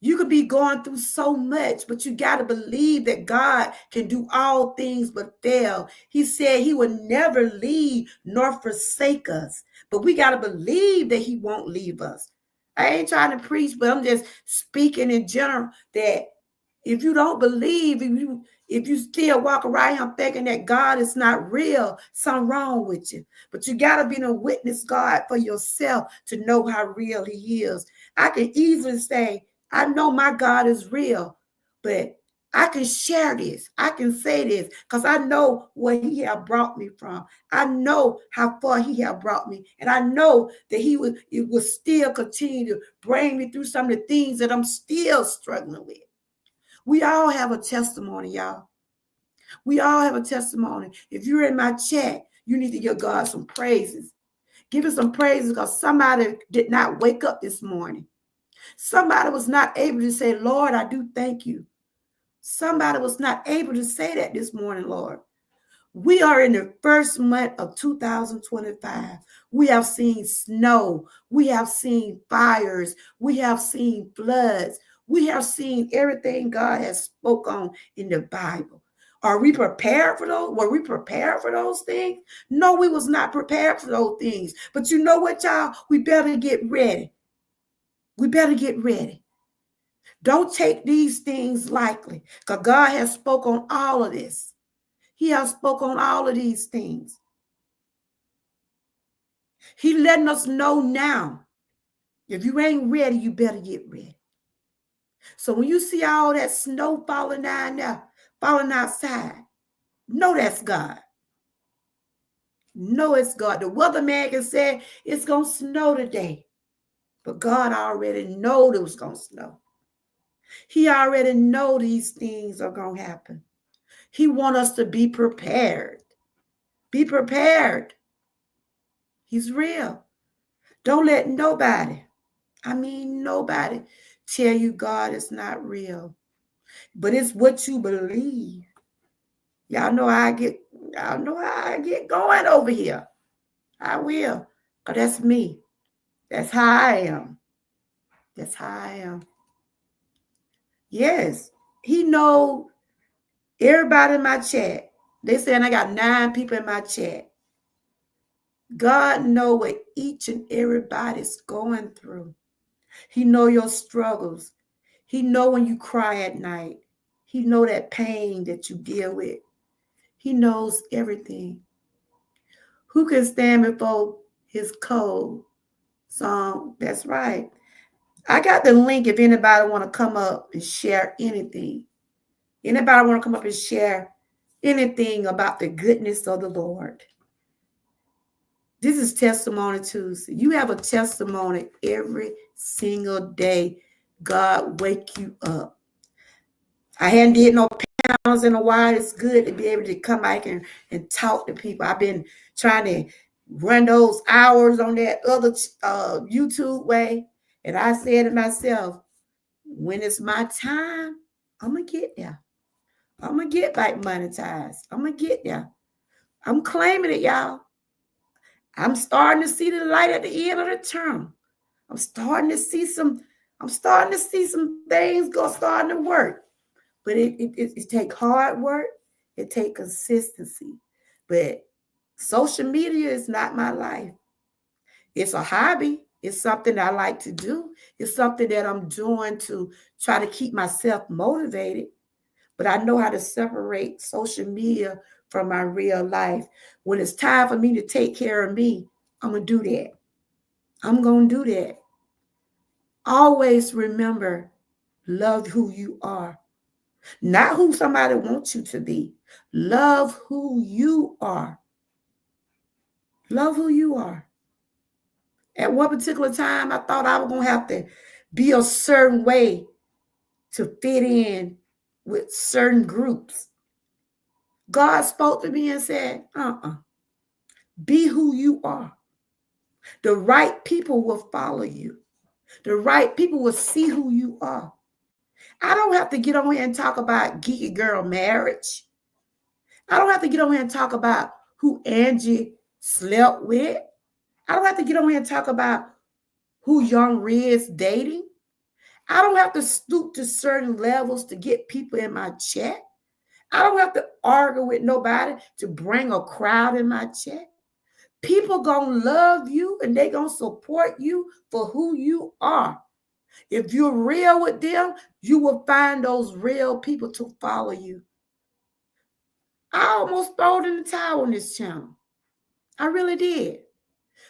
You could be going through so much, but you got to believe that God can do all things but fail. He said he would never leave nor forsake us, but we got to believe that he won't leave us. I ain't trying to preach, but I'm just speaking in general that if you don't believe, if you still walk around here thinking that God is not real, something wrong with you. But you got to be a witness God for yourself to know how real he is. I can easily say, I know my God is real, but I can share this. I can say this because I know where he have brought me from. I know how far he have brought me. And I know that it will still continue to bring me through some of the things that I'm still struggling with. We all have a testimony, y'all. We all have a testimony. If you're in my chat, you need to give God some praises. Give him some praises because somebody did not wake up this morning. Somebody was not able to say, Lord, I do thank you. Somebody was not able to say that this morning, Lord. We are in the first month of 2025. We have seen snow. We have seen fires. We have seen floods. We have seen everything God has spoke on in the Bible. Are we prepared for those? Were we prepared for those things? No, we was not prepared for those things. But you know what, y'all? We better get ready. We better get ready. Don't take these things lightly because God has spoke on all of this. He has spoke on all of these things. He letting us know now. If you ain't ready, you better get ready. So when you see all that snow falling down there, falling outside, know that's God. Know it's God. The weatherman can say it's going to snow today. But God already know it was going to snow. He already know these things are going to happen. He want us to be prepared. Be prepared. He's real. Don't let nobody tell you God is not real. But it's what you believe. Y'all know how I get going over here. I will. Because that's me. That's how I am. That's how I am. Yes. He know everybody in my chat. They saying I got 9 people in my chat. God know what each and everybody's going through. He know your struggles. He know when you cry at night. He know that pain that you deal with. He knows everything. Who can stand before his cold song? That's right. I got the link if anybody want to come up and share anything. Anybody want to come up and share anything about the goodness of the Lord? This is Testimony Tuesday. You have a testimony every single day. God wake you up. I hadn't did no panels in a while. It's good to be able to come back and talk to people. I've been trying to run those hours on that other YouTube way. And I said to myself, when it's my time, I'm going to get there. I'm going to get back monetized. I'm going to get there. I'm claiming it, y'all. I'm starting to see the light at the end of the tunnel. I'm starting to see some things starting to work. But it take hard work. It take consistency. But social media is not my life. It's a hobby. It's something I like to do. It's something that I'm doing to try to keep myself motivated. But I know how to separate social media from my real life. When it's time for me to take care of me, I'm going to do that. I'm going to do that. Always remember, love who you are. Not who somebody wants you to be. Love who you are. Love who you are. At one particular time, I thought I was going to have to be a certain way to fit in with certain groups. God spoke to me and said, be who you are. The right people will follow you. The right people will see who you are. I don't have to get on here and talk about geeky girl marriage. I don't have to get on here and talk about who Angie slept with. I don't have to get on here and talk about who Young Red's dating. I don't have to stoop to certain levels to get people in my chat. I don't have to argue with nobody to bring a crowd in my chat. People gonna love you and they gonna support you for who you are. If you're real with them, you will find those real people to follow you. I almost threw in the towel on this channel. I really did.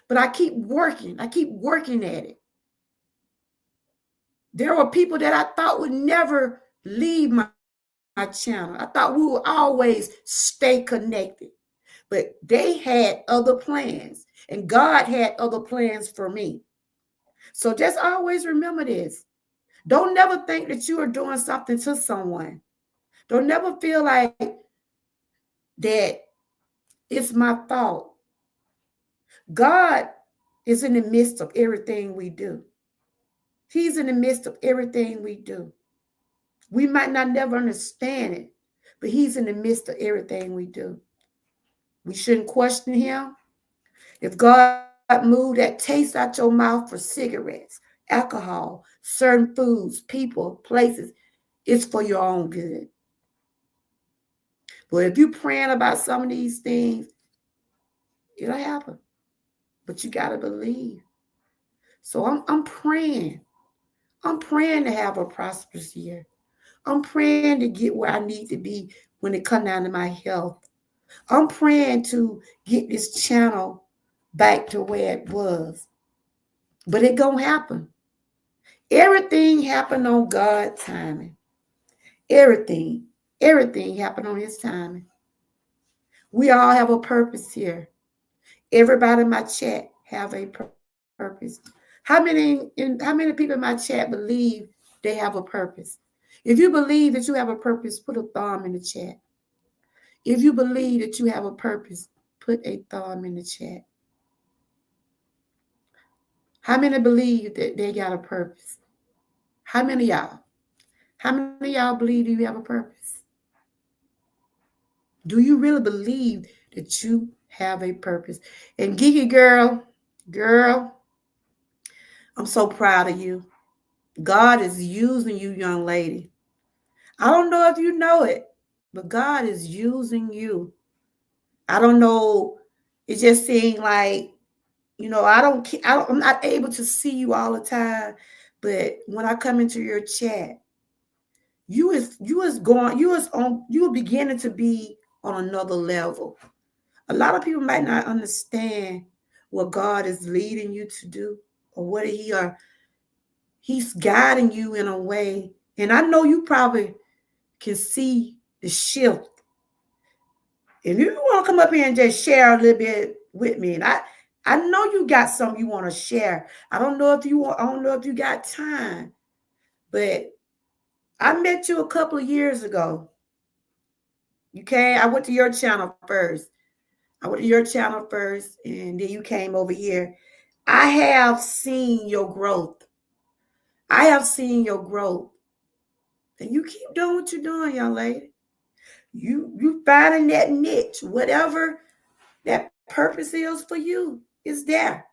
But I keep working. I keep working at it. There were people that I thought would never leave my channel. I thought we would always stay connected. But they had other plans. And God had other plans for me. So just always remember this. Don't never think that you are doing something to someone. Don't never feel like that it's my fault. God is in the midst of everything we do. He's in the midst of everything we do. We might not never understand it, but he's in the midst of everything we do. We shouldn't question him. If God moved that taste out your mouth for cigarettes, alcohol, certain foods, people, places, it's for your own good. But if you're praying about some of these things, it'll happen. But you got to believe. So I'm praying. I'm praying to have a prosperous year. I'm praying to get where I need to be when it comes down to my health. I'm praying to get this channel back to where it was. But it gonna happen. Everything happened on God's timing. Everything happened on his timing. We all have a purpose here. Everybody in my chat have a purpose. How many people in my chat believe they have a purpose? If you believe that you have a purpose, put a thumb in the chat. If you believe that you have a purpose, put a thumb in the chat. How many believe that they got a purpose? How many of y'all? How many of y'all believe you have a purpose? Do you really believe that you Have a purpose. And Geeky girl, I'm so proud of you. God is using you, young lady. I don't know if you know it, but God is using you. I don't know. It just seemed like, I'm not able to see you all the time, but when I come into your chat, you were beginning to be on another level. A lot of people might not understand what God is leading you to do or what he's guiding you in a way. And I know you probably can see the shift. If you want to come up here and just share a little bit with me, and I know you got something you want to share. I don't know if you got time, but I met you a couple of years ago. Okay, I went to your channel first. And then you came over here. I have seen your growth. I have seen your growth. And you keep doing what you're doing, young lady. You finding that niche, whatever that purpose is for you, is there.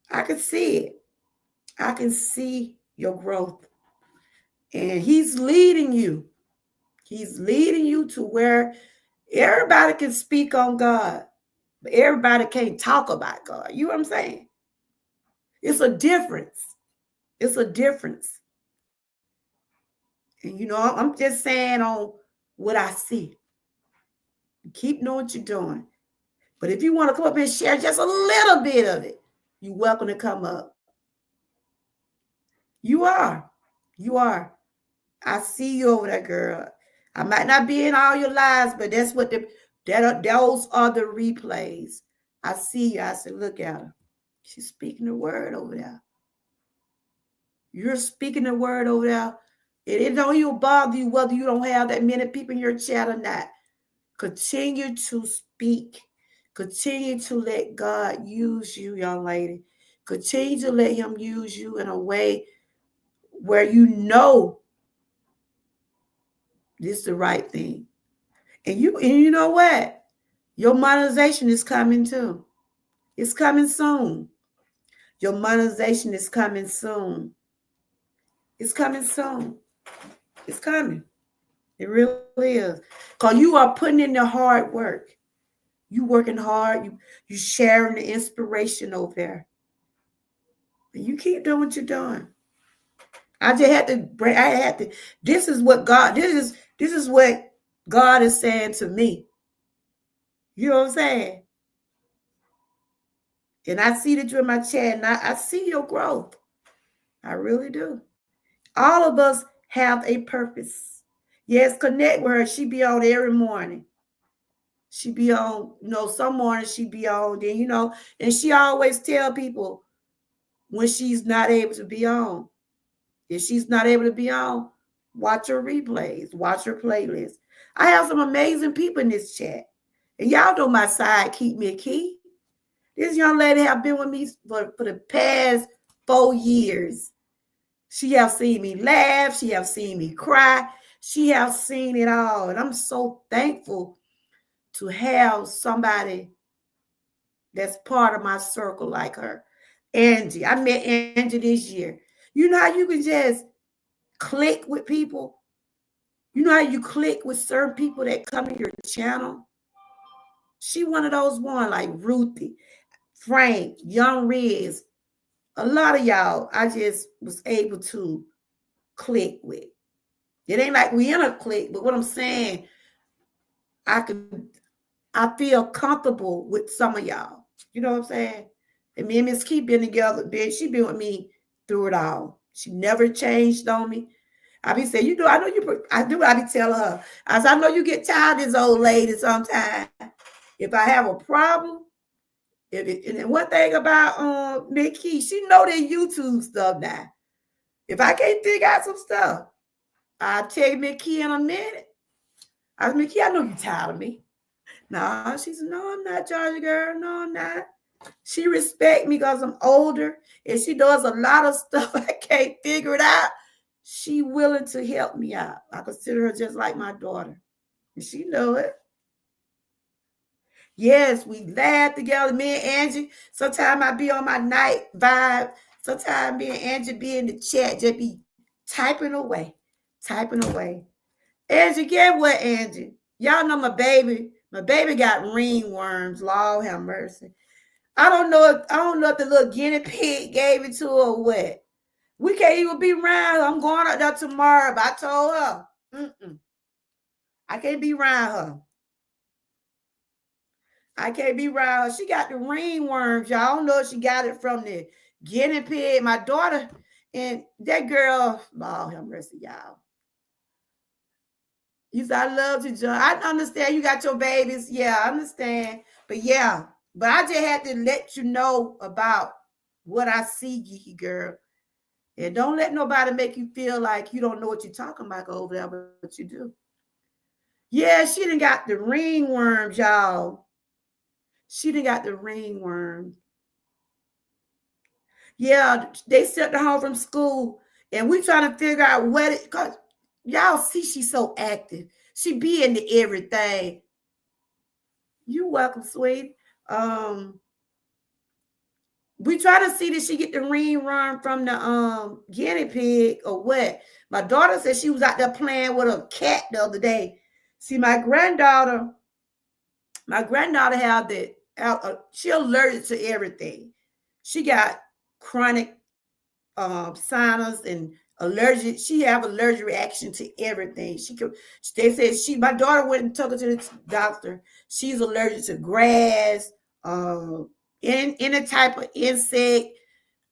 I can see it. I can see your growth. And he's leading you. He's leading you to where everybody can speak on God, but everybody can't talk about God. You know what I'm saying? It's a difference. It's a difference. And I'm just saying on what I see. Keep doing what you're doing. But if you want to come up and share just a little bit of it, you're welcome to come up. You are. You are. I see you over there, girl. I might not be in all your lives, but that's what those are the replays. I see you. I said, look at her. She's speaking the word over there. You're speaking the word over there. It don't even bother you whether you don't have that many people in your chat or not. Continue to speak. Continue to let God use you, young lady. Continue to let him use you in a way where you know this is the right thing. And you know what? Your monetization is coming too. It's coming soon. Your monetization is coming soon. It's coming soon. It's coming. It really is. Because you are putting in the hard work. You working hard. You sharing the inspiration over there. And you keep doing what you're doing. This is what God is saying to me. You know what I'm saying? And I see that you're in my chat, and I see your growth. I really do. All of us have a purpose. Yes, connect with her. She be on every morning. She be on, some mornings she be on, then, and she always tell people when she's not able to be on. If she's not able to be on, watch her replays, watch her playlist. I have some amazing people in this chat. And y'all know my side, Keep Me a Key. This young lady have been with me for the past 4 years. She have seen me laugh. She have seen me cry. She have seen it all. And I'm so thankful to have somebody that's part of my circle like her. Angie. I met Angie this year. You know how you can just click with people? You know how you click with certain people that come to your channel? She one of those one like Ruthie, Frank, Young Riz. A lot of y'all I just was able to click with. It ain't like we in a click, but what I'm saying, I feel comfortable with some of y'all. You know what I'm saying? And me and Miss Key been together, bitch. She been with me through it all. She never changed on me. I be saying, I know you. I do. I be telling her. I said, I know you get tired of this old lady sometimes. If I have a problem, and one thing about Miss Key, she know that YouTube stuff now. If I can't figure out some stuff, I'll tell Miss Key in a minute. I said, Miss Key, I know you tired of me. No, she said, no, I'm not, Georgia girl. No, I'm not. She respect me because I'm older, and she does a lot of stuff I can't figure it out. She willing to help me out. I consider her just like my daughter, and she know it. Yes, we laugh together. Me and Angie. Sometimes I be on my night vibe. Sometimes me and Angie be in the chat, just be typing away, typing away. Angie, get what, Angie? Y'all know my baby. My baby got ringworms. Lord have mercy. I don't know if the little guinea pig gave it to her or what. We can't even be around her. I'm going out there tomorrow, but I told her, I can't be around her. I can't be around her. She got the ringworms, y'all. I don't know if she got it from the guinea pig. My daughter and that girl, Lord have mercy, y'all. You said, I love you, John. I understand you got your babies. Yeah, I understand. But yeah, but I just had to let you know about what I see, geeky girl. And don't let nobody make you feel like you don't know what you're talking about over there, but you do. Yeah, she done got the ringworms, y'all. She done got the ringworms. Yeah, they sent her home from school, and we trying to figure out what it. Cause y'all see, she's so active. She be into everything. You welcome, sweet. Um, we try to see did she get the ringworm from the guinea pig or what. My daughter said she was out there playing with a cat the other day. See, my granddaughter had the she allergic to everything. She got chronic sinus and allergic. She have allergic reaction to everything. She could. They said my daughter went and took her to the doctor. She's allergic to grass, any type of insect,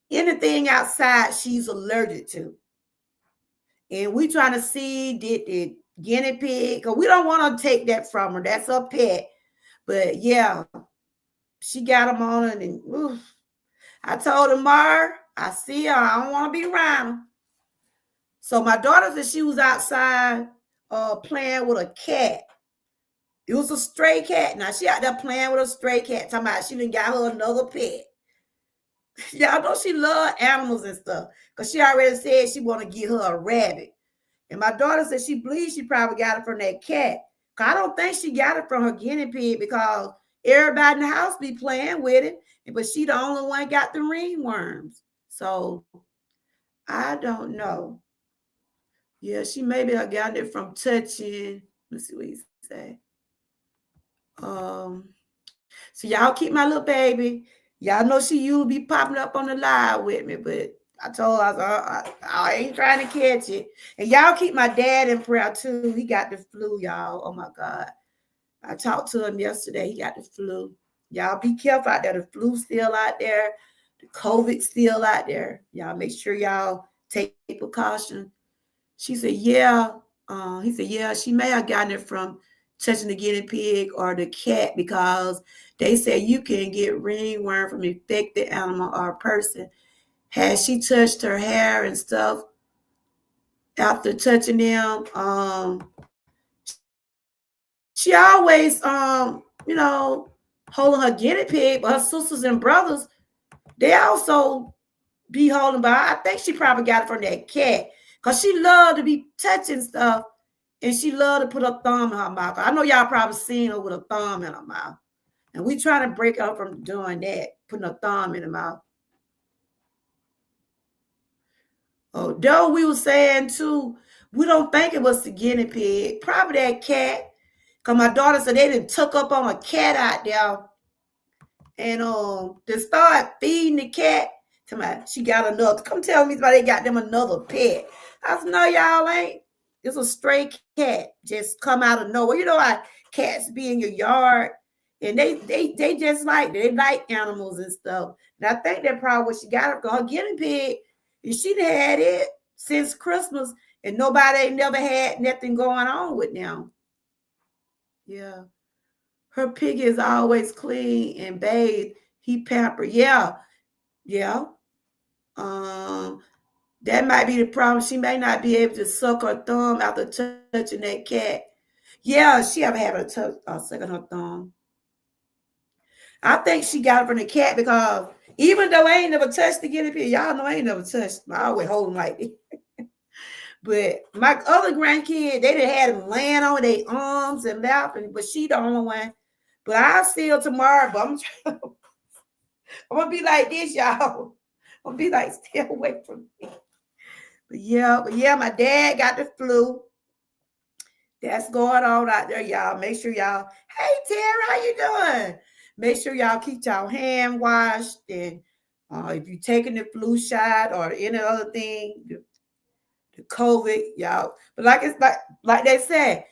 anything outside. She's allergic to. And we trying to see did the guinea pig, because we don't want to take that from her. That's her pet. But yeah, she got them on her, and oof. I told her, Mar, I see her. I don't want to be around her. So my daughter said she was outside playing with a cat. It was a stray cat. Now she out there playing with a stray cat. Talking about she done got her another pet. Y'all know she love animals and stuff. Because she already said she want to get her a rabbit. And my daughter said she believes she probably got it from that cat. Cause I don't think she got it from her guinea pig because everybody in the house be playing with it. But she the only one got the ringworms. So I don't know. Yeah, she maybe I got it from touching. Let's see what he say. Um, so y'all keep my little baby. Y'all know she usually be popping up on the live with me, but I told her I ain't trying to catch it. And y'all keep my dad in prayer too. He got the flu, y'all. Oh my God. I talked to him yesterday. He got the flu. Y'all be careful out there. The flu still out there. The COVID still out there. Y'all make sure y'all take precaution. She said, yeah. He said, yeah, she may have gotten it from touching the guinea pig or the cat because they said you can get ringworm from infected animal or person. Had she touched her hair and stuff after touching them, she always, holding her guinea pig, but her sisters and brothers, they also be holding by. I think she probably got it from that cat because she loved to be touching stuff and she loved to put her thumb in her mouth. I know y'all probably seen her with a thumb in her mouth. And we try to break her from doing that, putting her thumb in her mouth. Oh, though we were saying too, we don't think it was the guinea pig, probably that cat. Because my daughter said they done took up on a cat out there and to start feeding the cat. She got another. Come tell me somebody got them another pet. I said, no, y'all ain't. It's a stray cat just come out of nowhere. You know how cats be in your yard, and they just they like animals and stuff. And I think that probably what she got her guinea pig, and she had it since Christmas, and nobody ain't never had nothing going on with them. Yeah. Her pig is always clean and bathed. He pampered. Yeah. Yeah. That might be the problem. She may not be able to suck her thumb after touching that cat. Yeah, she ever had her sucking her thumb. I think she got it from the cat because even though I ain't never touched the guinea pig, y'all know I ain't never touched. I always hold them like this. But my other grandkid, they done had them laying on their arms and laughing, but she the only one. But I'll see you tomorrow. But I'm gonna be like this, y'all. I'm gonna be like, stay away from me. But yeah, my dad got the flu. That's going on out there, y'all. Make sure y'all, hey Terry, how you doing? Make sure y'all keep y'all hand washed. And if you're taking the flu shot or any other thing, the COVID, y'all. But like it's like they said,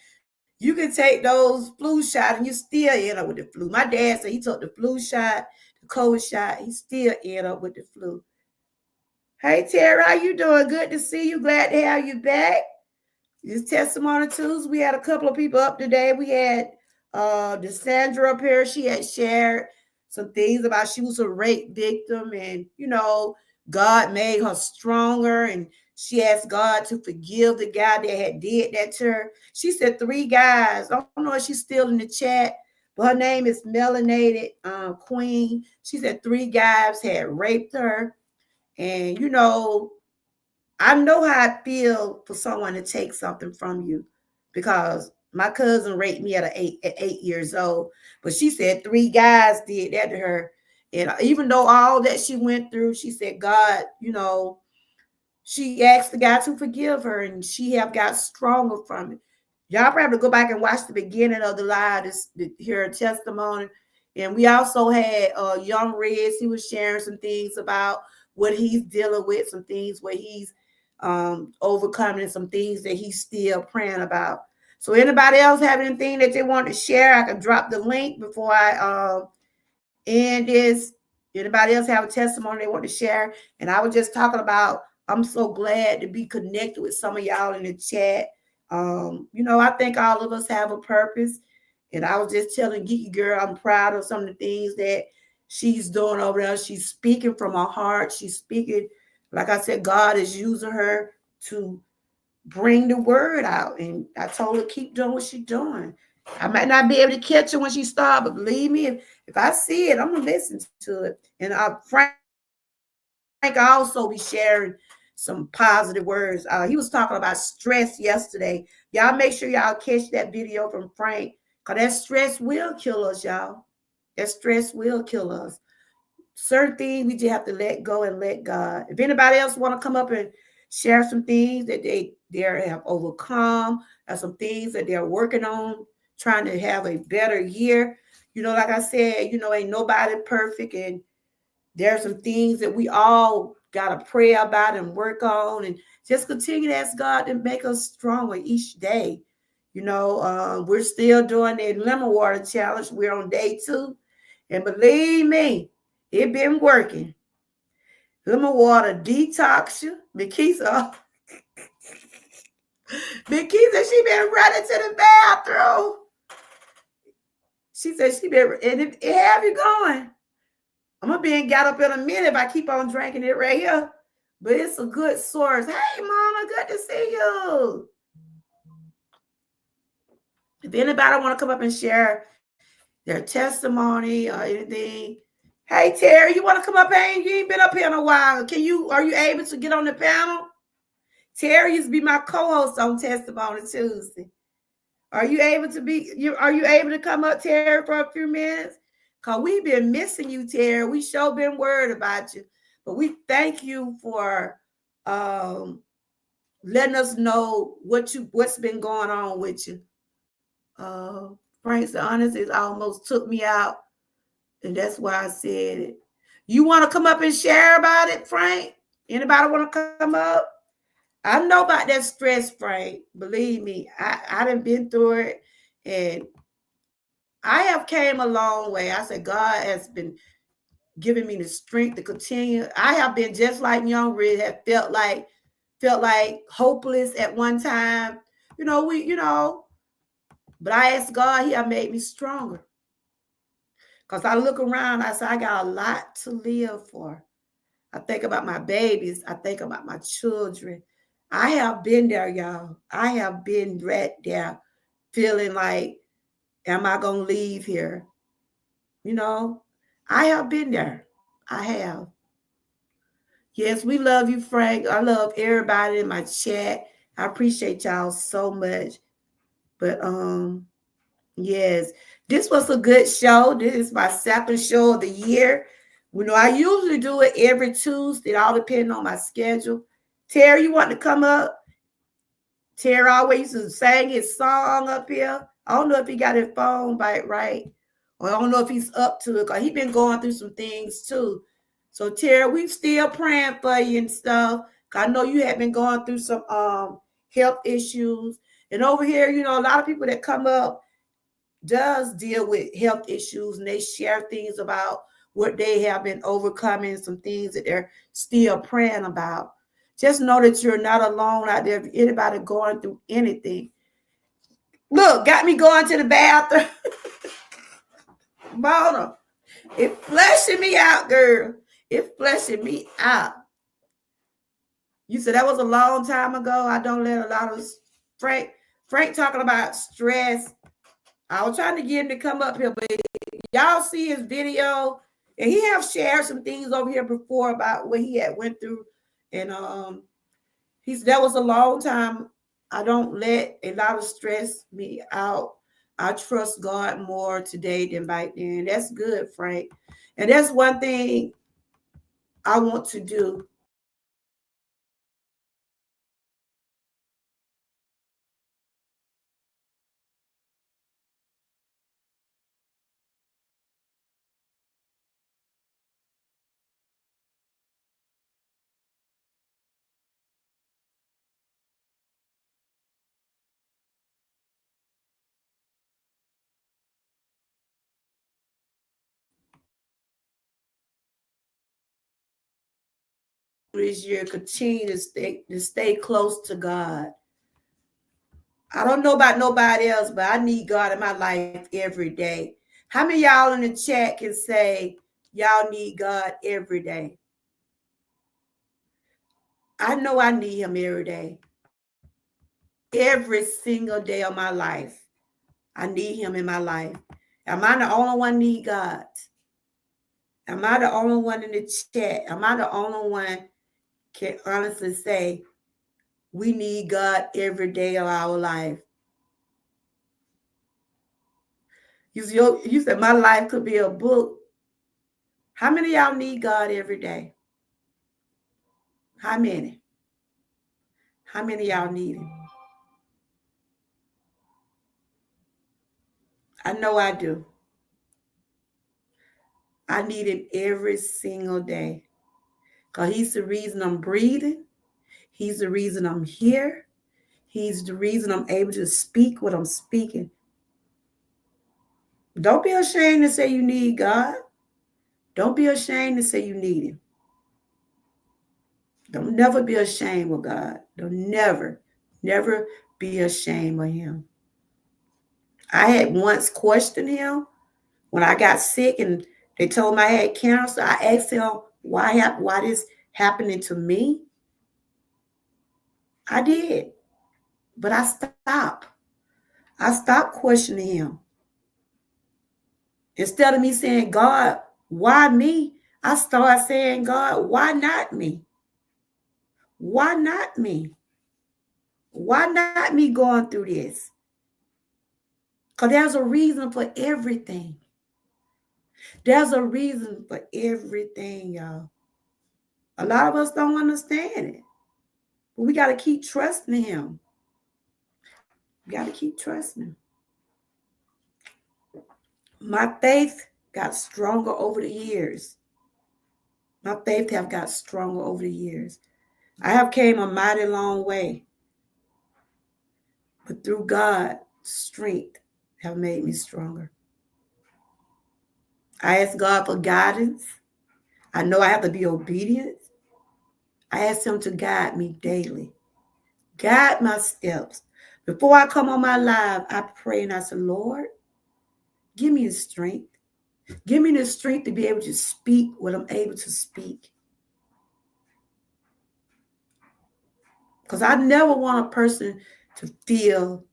you can take those flu shots and you still end up with the flu. My dad said he took the flu shot, the COVID shot, he still end up with the flu. Hey Terry, how you doing? Good to see you. Glad to have you back. It's Testimony Tuesday. We had a couple of people up today. We had Desandra up here. She had shared some things about she was a rape victim, and God made her stronger, and she asked God to forgive the guy that had did that to her. She said 3 guys. I don't know if she's still in the chat, but her name is Melanated Queen. She said 3 guys had raped her, and I know how I feel for someone to take something from you, because my cousin raped me at 8 years old. But she said 3 guys did that to her. And even though all that she went through, she said, God, she asked the guy to forgive her, and she have got stronger from it. Y'all probably go back and watch the beginning of the live to hear her testimony. And we also had Young Reds. He was sharing some things about what he's dealing with, some things where he's overcoming, some things that he's still praying about. So anybody else have anything that they want to share? I can drop the link before I end this. Anybody else have a testimony they want to share? And I was just talking about, I'm so glad to be connected with some of y'all in the chat. I think all of us have a purpose. And I was just telling Geeky Girl, I'm proud of some of the things that she's doing over there. She's speaking from her heart. She's speaking, like I said, God is using her to bring the word out. And I told her, keep doing what she's doing. I might not be able to catch her when she starts, but believe me, if I see it, I'm going to listen to it. And Frank also be sharing some positive words. He was talking about stress yesterday. Y'all make sure y'all catch that video from Frank, because that stress will kill us, y'all. That stress will kill us. Certain things we just have to let go and let God. If anybody else want to come up and share some things that they have overcome, or some things that they're working on, trying to have a better year. Like I said, ain't nobody perfect, and there are some things that we all got to pray about and work on, and just continue to ask God to make us stronger each day. We're still doing the lemon water challenge. We're on day 2, and believe me, it been working. Lemon water detox you. Mikisa she been running to the bathroom. She said she been, and it have you going. I'm gonna be got up in a minute if I keep on drinking it right here. But it's a good source. Hey, Mama, good to see you. If anybody want to come up and share their testimony or anything, hey Terry, you want to come up here? You ain't been up here in a while. Are you able to get on the panel? Terry used to be my co-host on Testimony Tuesday. Are you able to come up, Terry, for a few minutes? Because we've been missing you, Terry. We sure been worried about you. But we thank you for letting us know what's been going on with you. Frank's honest, it almost took me out. And that's why I said it. You want to come up and share about it, Frank? Anybody want to come up? I know about that stress, Frank. Believe me, I done been through it, and I have came a long way. I said God has been giving me the strength to continue. I have been just like Young Red, have felt like hopeless at one time. But I asked God, He have made me stronger. Because I look around, I say I got a lot to live for. I think about my babies. I think about my children. I have been there, y'all. I have been right there, feeling like, am I going to leave here? I have been there. I have. Yes, we love you, Frank. I love everybody in my chat. I appreciate y'all so much. But Yes, this was a good show. This is my second show of the year. I usually do it every Tuesday. It all depends on my schedule. Terry, you want to come up? Terry always used to sing his song up here. I don't know if he got his phone right, or I don't know if he's up to it because he's been going through some things too. So Terry, we still praying for you and stuff. I know you have been going through some health issues. And over here, a lot of people that come up does deal with health issues, and they share things about what they have been overcoming, some things that they're still praying about. Just know that you're not alone out there. If anybody going through anything, look, got me going to the bathroom. Mona, it fleshing me out, girl. It fleshing me out. You said that was a long time ago. I don't let a lot of Frank talking about stress. I was trying to get him to come up here, but y'all see his video, and he have shared some things over here before about what he had went through, and that was a long time. I don't let a lot of stress me out. I trust God more today than back then. That's good, Frank, and that's one thing I want to do. This year, continue to stay close to God. I don't know about nobody else, but I need God in my life every day. How many of y'all in the chat can say y'all need God every day? I know I need him every day. Every single day of my life. I need him in my life. Am I the only one need God? Am I the only one in the chat? Am I the only one can honestly say we need God every day of our life? You said my life could be a book. How many of y'all need God every day? How many? How many of y'all need him? I know I do. I need him every single day. Because he's the reason I'm breathing. He's the reason I'm here. He's the reason I'm able to speak what I'm speaking. Don't be ashamed to say you need God. Don't be ashamed to say you need him. Don't never be ashamed of God. Don't never be ashamed of him. I had once questioned him when I got sick and they told me I had cancer. I asked him why this happening to me. I did, but I stopped. I stopped questioning him. Instead of me saying, God, why me? I started saying, God, why not me? Why not me? Why not me going through this? Because there's a reason for everything. There's a reason for everything, y'all. A lot of us don't understand it. But we got to keep trusting him. We got to keep trusting him. My faith got stronger over the years. My faith have got stronger over the years. I have came a mighty long way. But through God, strength have made me stronger. I ask God for guidance. I know I have to be obedient. I ask him to guide me daily. Guide my steps. Before I come on my live, I pray and I say, Lord, give me the strength. Give me the strength to be able to speak what I'm able to speak. Because I never want a person to feel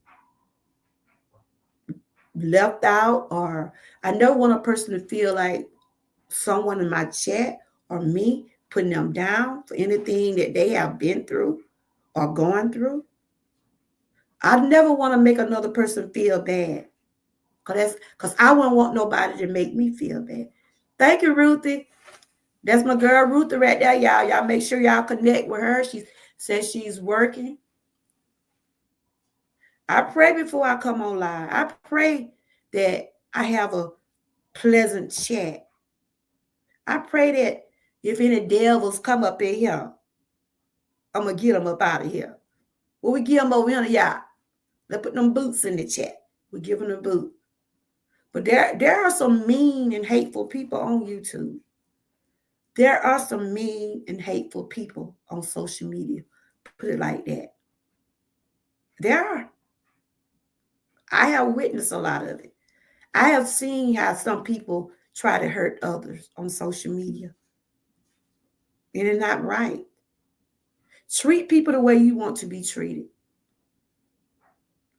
left out, or I never want a person to feel like someone in my chat or me putting them down for anything that they have been through or going through. I never want to make another person feel bad. Because I wouldn't want nobody to make me feel bad. Thank you, Ruthie. That's my girl, Ruthie, right there, y'all. Y'all make sure y'all connect with her. She says she's working. I pray before I come on live. I pray that I have a pleasant chat. I pray that if any devils come up in here, I'm going to get them up out of here. Well, we get them over here, y'all. Let's put them boots in the chat. We give them a boot. But there are some mean and hateful people on YouTube. There are some mean and hateful people on social media. Put it like that. There are. I have witnessed a lot of it. I have seen how some people try to hurt others on social media. And it's not right. Treat people the way you want to be treated.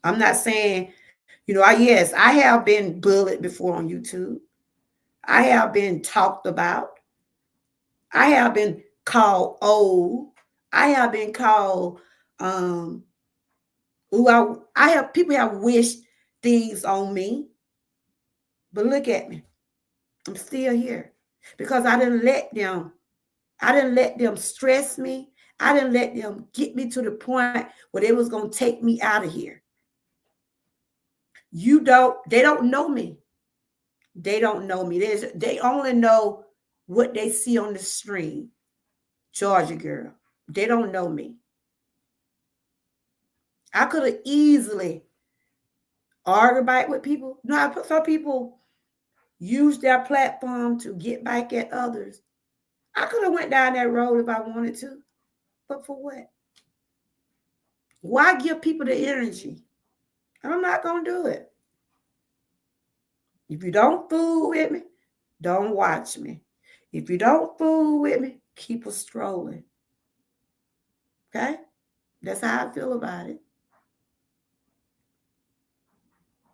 I'm not saying, yes, I have been bullied before on YouTube. I have been talked about. I have been called old. I have been called I have people have wished things on me. But look at me. I'm still here because I didn't let them stress me. I didn't let them get me to the point where they was going to take me out of here. They don't know me. They don't know me. They only know what they see on the screen. Georgia girl. They don't know me. I could have easily argued back with people. No, some people use their platform to get back at others. I could have went down that road if I wanted to. But for what? Why give people the energy? I'm not going to do it. If you don't fool with me, don't watch me. If you don't fool with me, keep us strolling. Okay? That's how I feel about it.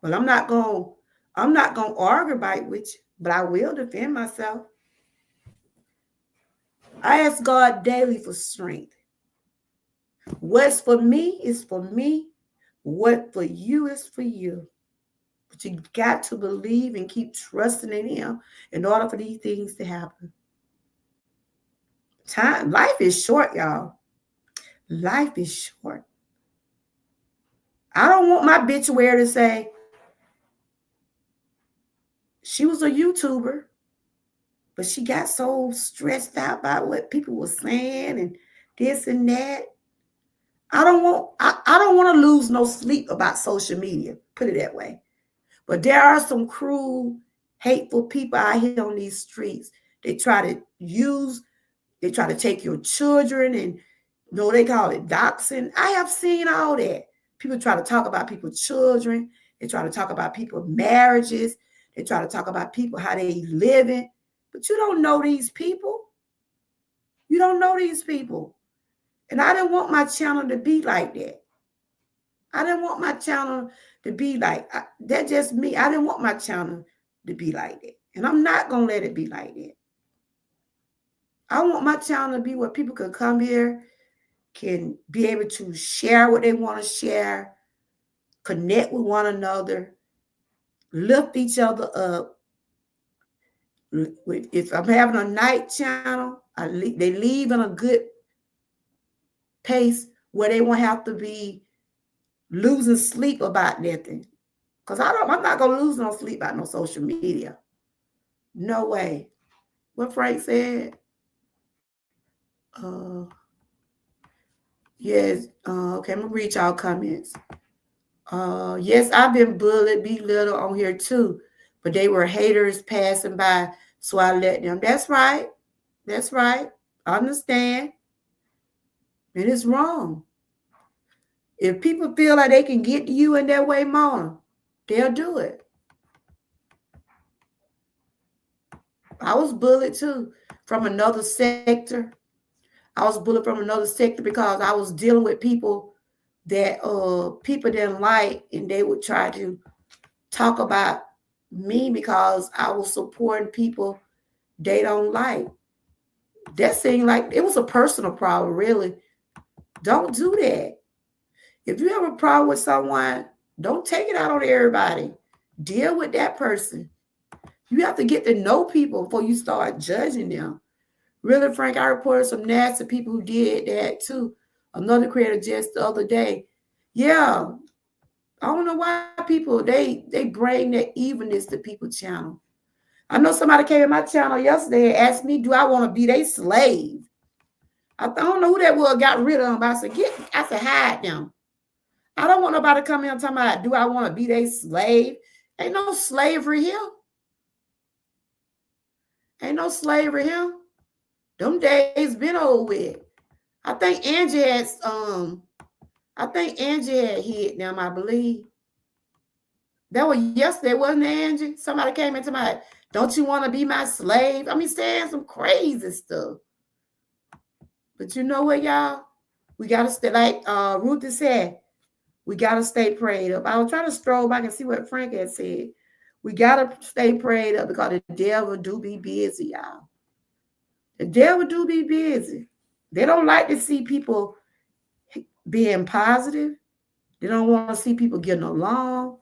But I'm not going to argue back with you, but I will defend myself. I ask God daily for strength. What's for me is for me. What for you is for you. But you got to believe and keep trusting in Him in order for these things to happen. Life is short, y'all. Life is short. I don't want my obituary to say she was a YouTuber, but she got so stressed out by what people were saying and this and that. I don't want to lose no sleep about social media. Put it that way. But there are some cruel, hateful people out here on these streets. They try to take your children and they call it doxing. I have seen all that. People try to talk about people's children. They try to talk about people's marriages. They try to talk about people, how they living. But you don't know these people. You don't know these people. And I didn't want my channel to be like that. I didn't want my channel to be like, that's just me. I didn't want my channel to be like that. And I'm not going to let it be like that. I want my channel to be where people can come here, can be able to share what they want to share, connect with one another, lift each other up. If I'm having a night channel, they leave in a good pace where they won't have to be losing sleep about nothing. Because I'm not going to lose no sleep about no social media. No way. What Frank said? Yes. Okay, I'm going to read y'all comments. Yes, I've been bullied, belittled on here too. But they were haters passing by, so I let them. That's right. That's right. I understand. And it's wrong. If people feel like they can get to you in that way, Mona, they'll do it. I was bullied too from another sector. I was bullied from another sector because I was dealing with people that people didn't like, and they would try to talk about me because I was supporting people they don't like. That seemed like it was a personal problem, really. Don't do that. If you have a problem with someone, don't take it out on everybody. Deal with that person. You have to get to know people before you start judging them. Really, Frank, I reported some nasty people who did that too. Another creator just the other day. Yeah, I don't know why people they bring that evilness to people's channel. I know somebody came in my channel yesterday and asked me, "Do I want to be their slave?" I don't know who that was. Got rid of them. But I said, hide them. I don't want nobody coming and talking about, "Do I want to be their slave?" Ain't no slavery here. Ain't no slavery here. Them days been over with. I think Angie had I think Angie had hit them, I believe. That was yesterday, wasn't it, Angie? Somebody came into my, "Don't you want to be my slave?" I mean, saying some crazy stuff. But you know what, y'all? We gotta stay, like Ruth said, we gotta stay prayed up. I was trying to stroll back and see what Frank had said. We gotta stay prayed up because the devil do be busy, y'all. The devil do be busy. They don't like to see people being positive. They don't want to see people getting along.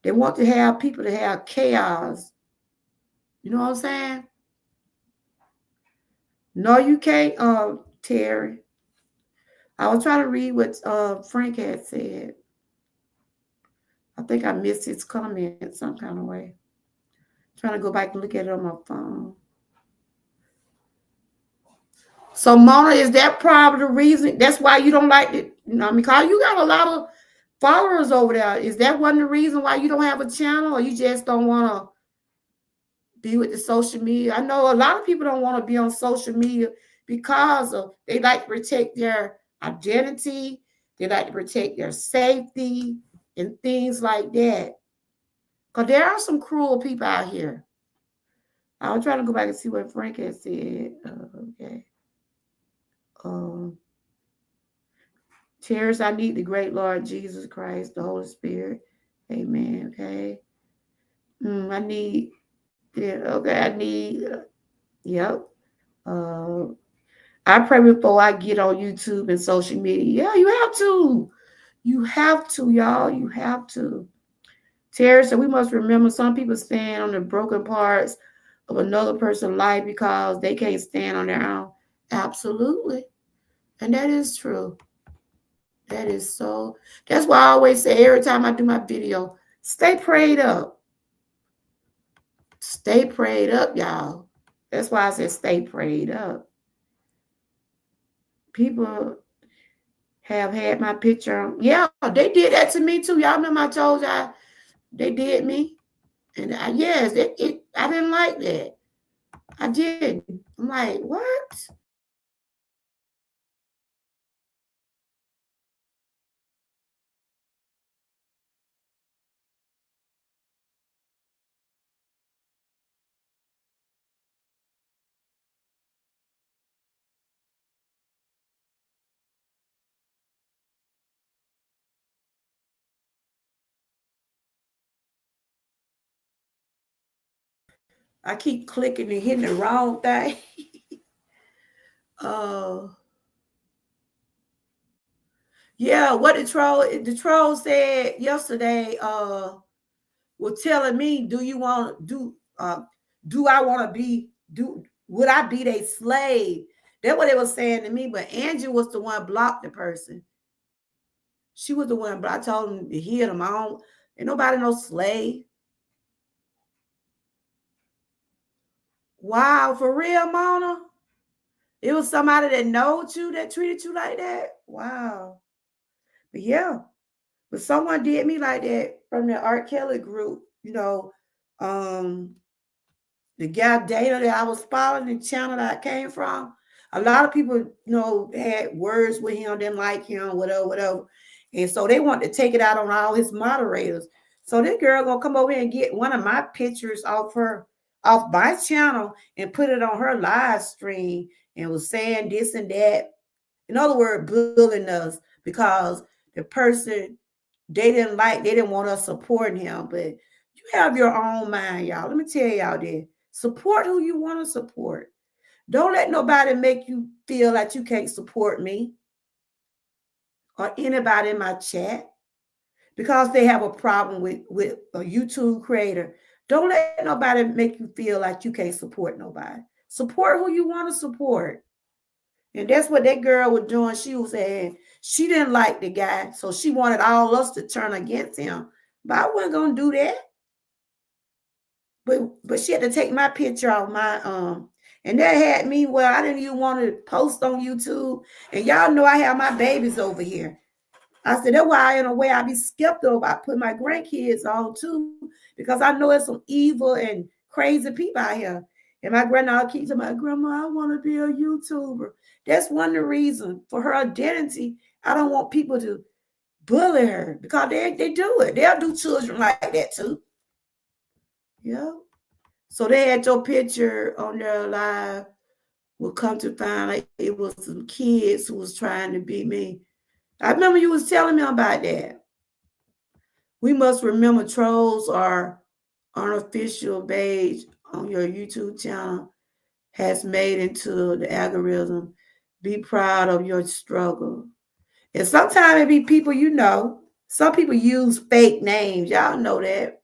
They want to have people to have chaos. You know what I'm saying? No, you can't, Terry. I was trying to read what Frank had said. I think I missed his comment some kind of way. Trying to go back and look at it on my phone. So Mona, is that probably the reason? That's why you don't like it? You know, because you got a lot of followers over there. Is that one of the reason why you don't have a channel, or you just don't want to be with the social media? I know a lot of people don't want to be on social media because of they like to protect their identity, they like to protect their safety and things like that. Because there are some cruel people out here. I was trying to go back and see what Frank had said. Okay. Um, Cherish, I need the great Lord Jesus Christ, the Holy Spirit. Amen. Okay. I need, yeah, okay, I need, yep. Uh, I pray before I get on YouTube and social media. Yeah, you have to. You have to, y'all. You have to. Terry said we must remember some people stand on the broken parts of another person's life because they can't stand on their own. Absolutely. And that is true. That is so. That's why I always say every time I do my video, stay prayed up. Stay prayed up, y'all. That's why I said stay prayed up. People have had my picture. Yeah, they did that to me too. Y'all remember I told y'all they did me? And yes, I didn't like that. I didn't. I'm like, what? I keep clicking and hitting the wrong thing. uh yeah, what the troll said yesterday, was telling me, do I want to be do would I be their slave? That's what they was saying to me. But Angie was the one blocked the person. She was the one, but I told him to hear them. I don't ain't nobody no slave. Wow, for real, Mona? It was somebody that knowed you that treated you like that? Wow. But yeah, but someone did me like that from the Art Kelly group, um, the guy Dana that I was following, the channel that I came from. A lot of people, had words with him, didn't like him, whatever, whatever. And so they wanted to take it out on all his moderators. So this girl gonna come over here and get one of my pictures off my channel and put it on her live stream and was saying this and that. In other words, bullying us because the person they didn't want us supporting him. But you have your own mind, y'all. Let me tell y'all this. Support who you want to support. Don't let nobody make you feel like you can't support me or anybody in my chat. because they have a problem with a YouTube creator. Don't let nobody make you feel like you can't support nobody. Support who you want to support. And that's what that girl was doing. She was saying she didn't like the guy, so she wanted all us to turn against him. But I wasn't gonna do that. But she had to take my picture off my and that had me well, I didn't even want to post on YouTube. And y'all know I have my babies over here. I said that's why in a way I be skeptical about putting my grandkids on too, because I know it's some evil and crazy people out here. And my granddaughter keeps saying, my grandma, I want to be a YouTuber. That's one of the reasons for her identity. I don't want people to bully her because they do it. They'll do children like that too. Yeah. So they had your picture on their live. Will come to find like it was some kids who was trying to be me. I remember you was telling me about that. We must remember trolls are unofficial page on your YouTube channel has made into the algorithm. Be proud of your struggle. And sometimes it be people you know. Some people use fake names. Y'all know that.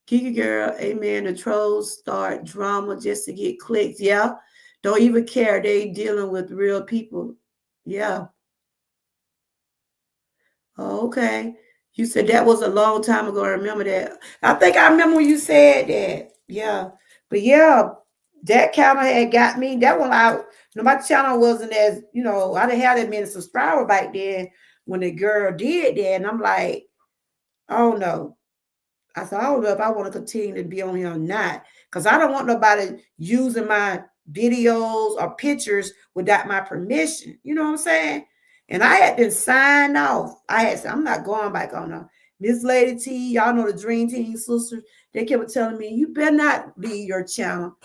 Kiki girl, amen. The trolls start drama just to get clicks. Yeah. Don't even care. They dealing with real people. Yeah. Okay. You said that was a long time ago. I remember that. I think I remember when you said that. Yeah. But yeah, that kind of had got me. That one I my channel wasn't as, I didn't have that many subscribers back then when the girl did that. And I'm like, oh no. I said, I don't know if I want to continue to be on here or not. Because I don't want nobody using my videos or pictures without my permission. You know what I'm saying? And I had to sign off. I had said, I'm not going back on her. Miss Lady T, y'all know the Dream Team sisters. They kept telling me, you better not leave your channel.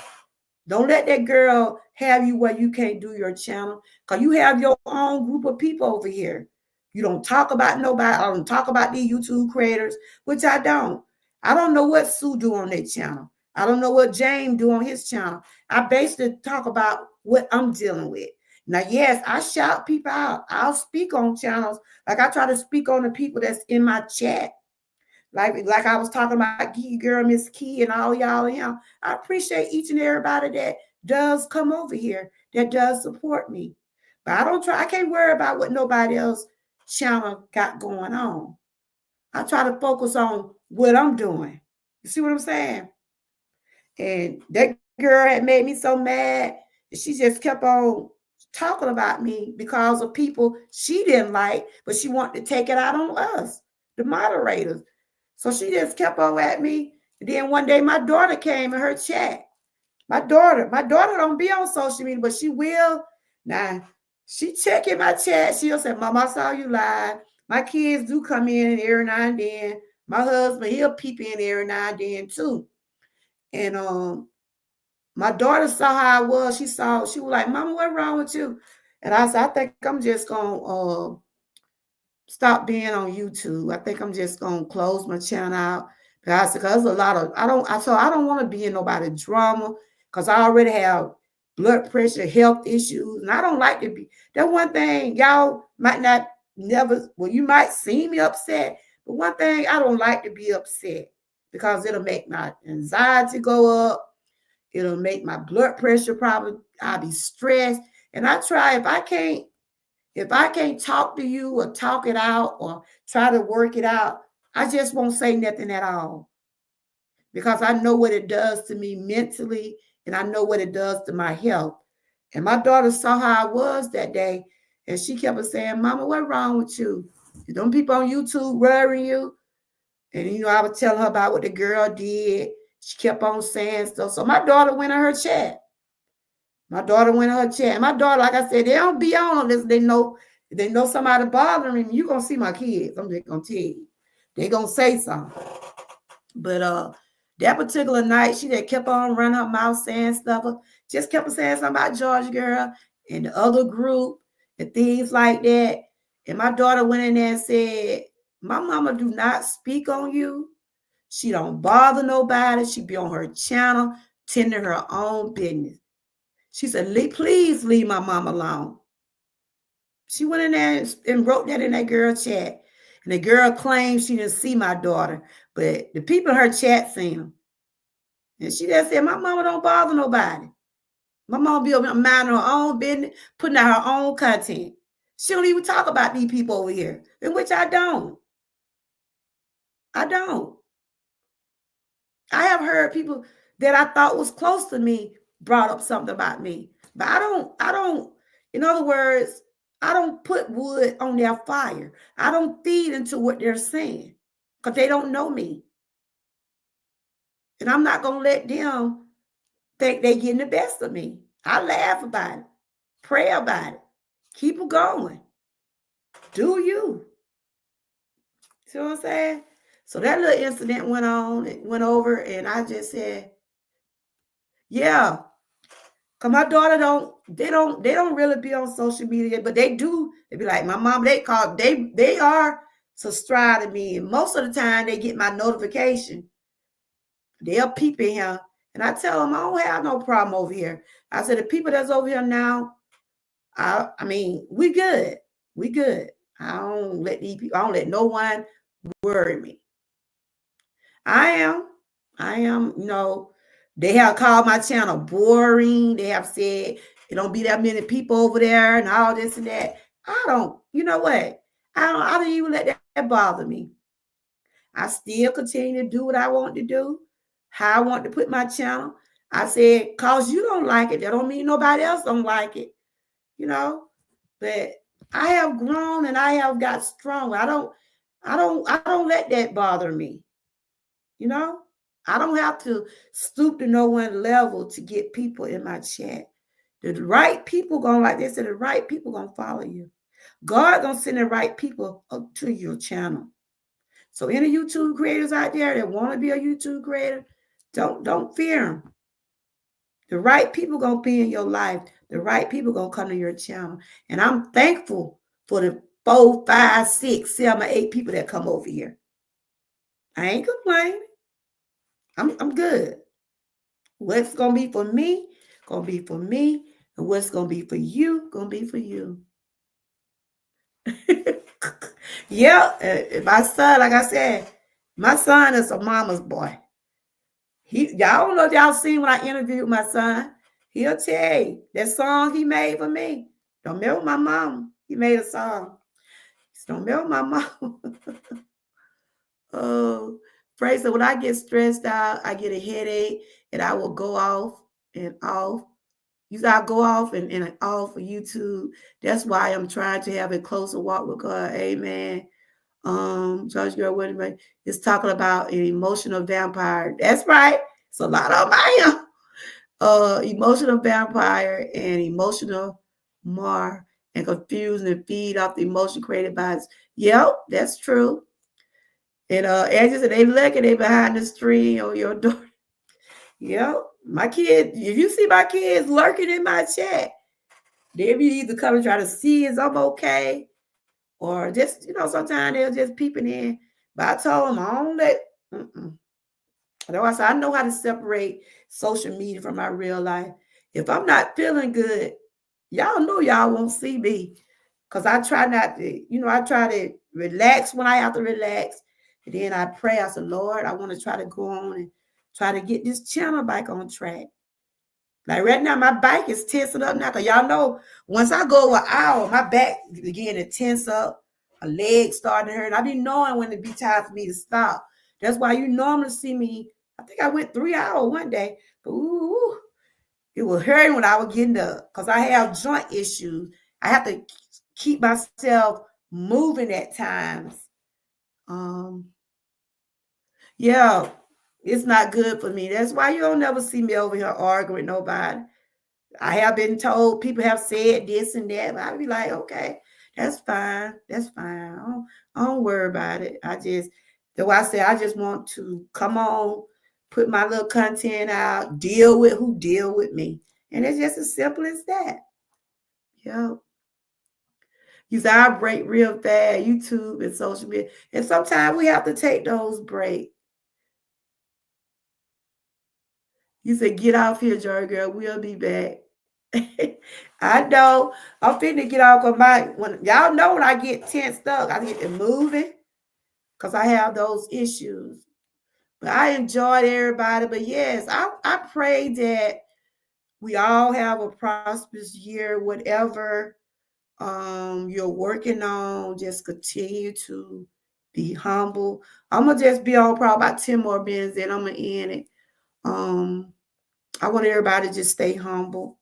Don't let that girl have you where you can't do your channel. Because you have your own group of people over here. You don't talk about nobody. I don't talk about these YouTube creators, which I don't. I don't know what Sue do on their channel. I don't know what James do on his channel. I basically talk about what I'm dealing with. Now, yes, I shout people out. I'll speak on channels. Like I try to speak on the people that's in my chat. Like I was talking about Key Girl, Miss Key, and all y'all and y'all. I appreciate each and everybody that does come over here, that does support me. But I can't worry about what nobody else channel got going on. I try to focus on what I'm doing. You see what I'm saying? And that girl had made me so mad. She just kept on talking about me because of people she didn't like, but she wanted to take it out on us, the moderators. So she just kept on at me. And then one day my daughter came in her chat. My daughter don't be on social media, but she will. Now, she checking my chat. She'll say, Mom, I saw you live. My kids do come in every now and then. My husband, he'll peep in every now and then too. And my daughter saw how I was. She was like, Mama, what's wrong with you? And I said, I think I'm just gonna stop being on YouTube. I think I'm just gonna close my channel out. Because there's a lot of I don't want to be in nobody drama because I already have blood pressure, health issues, and I don't like to be. That one thing y'all might not never. Well, you might see me upset, but one thing I don't like to be upset because it'll make my anxiety go up. It'll make my blood pressure probably. I'll be stressed, and I try if I can't talk to you or talk it out or try to work it out, I just won't say nothing at all because I know what it does to me mentally and I know what it does to my health. And my daughter saw how I was that day and she kept on saying, Mama, what's wrong with you? Don't people on YouTube worrying you? And, I would tell her about what the girl did. She kept on saying stuff. So my daughter went in her chat. My daughter went in her chat. My daughter, like I said, they don't be on this. They know somebody bothering me. You're going to see my kids. I'm just going to tell you. They're going to say something. But that particular night, she just kept on running her mouth saying stuff. Just kept on saying something about George girl and the other group and things like that. And my daughter went in there and said, my mama do not speak on you. She don't bother nobody. She be on her channel, tending her own business. She said, please leave my mom alone. She went in there and wrote that in that girl chat. And the girl claims she didn't see my daughter, but the people in her chat seen them. And she just said, my mama don't bother nobody. My mama be over minding her own business, putting out her own content. She don't even talk about these people over here, in which I don't. I don't. I have heard people that I thought was close to me brought up something about me. But I don't, in other words, I don't put wood on their fire. I don't feed into what they're saying because they don't know me. And I'm not going to let them think they're getting the best of me. I laugh about it, pray about it, keep it going. Do you? See what I'm saying? So that little incident went on, it went over, and I just said, yeah. Cause my daughter they don't really be on social media, but they do. They be like, my mom, they are subscribed to me. And most of the time they get my notification. They'll peep in here. And I tell them I don't have no problem over here. I said, the people that's over here now, I mean, we good. We good. I don't let no one worry me. I am, they have called my channel boring. They have said it don't be that many people over there and all this and that. I don't, you know what? I don't even let that bother me. I still continue to do what I want to do, how I want to put my channel. I said, cause you don't like it, that don't mean nobody else don't like it, you know. But I have grown and I have got stronger. I don't let that bother me. You know, I don't have to stoop to no one level to get people in my chat. The right people gonna, like they said, the right people gonna follow you. God gonna send the right people up to your channel. So any YouTube creators out there that want to be a YouTube creator, don't fear them. The right people gonna be in your life. The right people gonna come to your channel. And I'm thankful for the 4, 5, 6, 7, 8 people that come over here. I ain't complaining. I'm good. What's gonna be for me, gonna be for me. And what's gonna be for you, gonna be for you. Yeah, my son, like I said, my son is a mama's boy. Y'all don't know if y'all seen when I interviewed my son. He'll tell you that song he made for me. Don't remember my mom. He made a song. Don't remember my mom. Oh, praise the Lord. When I get stressed out, I get a headache, and I will go off and off. I'll go off and off of YouTube. That's why I'm trying to have a closer walk with God. Amen. Judge Girl Whitman is talking about an emotional vampire. That's right. It's a lot of them I am. Emotional vampire and emotional mar and confuse and feed off the emotion created by us. Yep, that's true. And Angela said they look and they behind the screen on your door. Yep, my kids, if you see my kids lurking in my chat, they'll be either come and try to see if I'm okay, or just, sometimes they'll just peeping in. But I told them, I don't let, otherwise I know how to separate social media from my real life. If I'm not feeling good, y'all know y'all won't see me. Because I try not to, I try to relax when I have to relax. And then I pray, I said, Lord, I want to try to go on and try to get this channel back on track. Like right now, my back is tensing up now. Because y'all know, once I go over an hour, my back begin to tense up. My legs starting to hurt. I be knowing when it be time for me to stop. That's why you normally see me. I think I went 3 hours one day. But ooh, it was hurting when I was getting up. Because I have joint issues. I have to keep myself moving at times. Yeah, it's not good for me. That's why you don't never see me over here arguing with nobody. I have been told, people have said this and that, but I'd be like, okay, that's fine. That's fine. I don't worry about it. That's why I say I just want to come on, put my little content out, deal with who deal with me. And it's just as simple as that. Yeah. You say I break real fast, YouTube and social media. And sometimes we have to take those breaks. You said, get off here, Joy Girl. We'll be back. I know. I'm finna get off of y'all know when I get tensed up, I get to moving. because I have those issues. But I enjoyed everybody. But yes, I pray that we all have a prosperous year, whatever you're working on. Just continue to be humble. I'm gonna just be on probably about 10 more minutes, then I'm gonna end it. Um, I want everybody to just stay humble.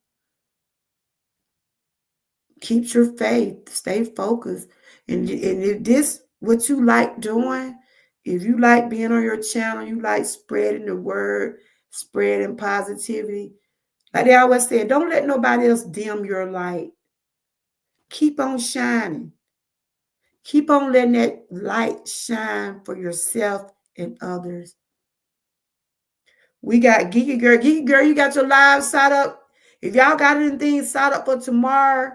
Keep your faith, stay focused. And if this what you like doing, if you like being on your channel, you like spreading the word, spreading positivity. Like they always say, don't let nobody else dim your light. Keep on shining. Keep on letting that light shine for yourself and others. We got Geeky Girl. Geeky Girl, you got your live set up. If y'all got anything set up for tomorrow,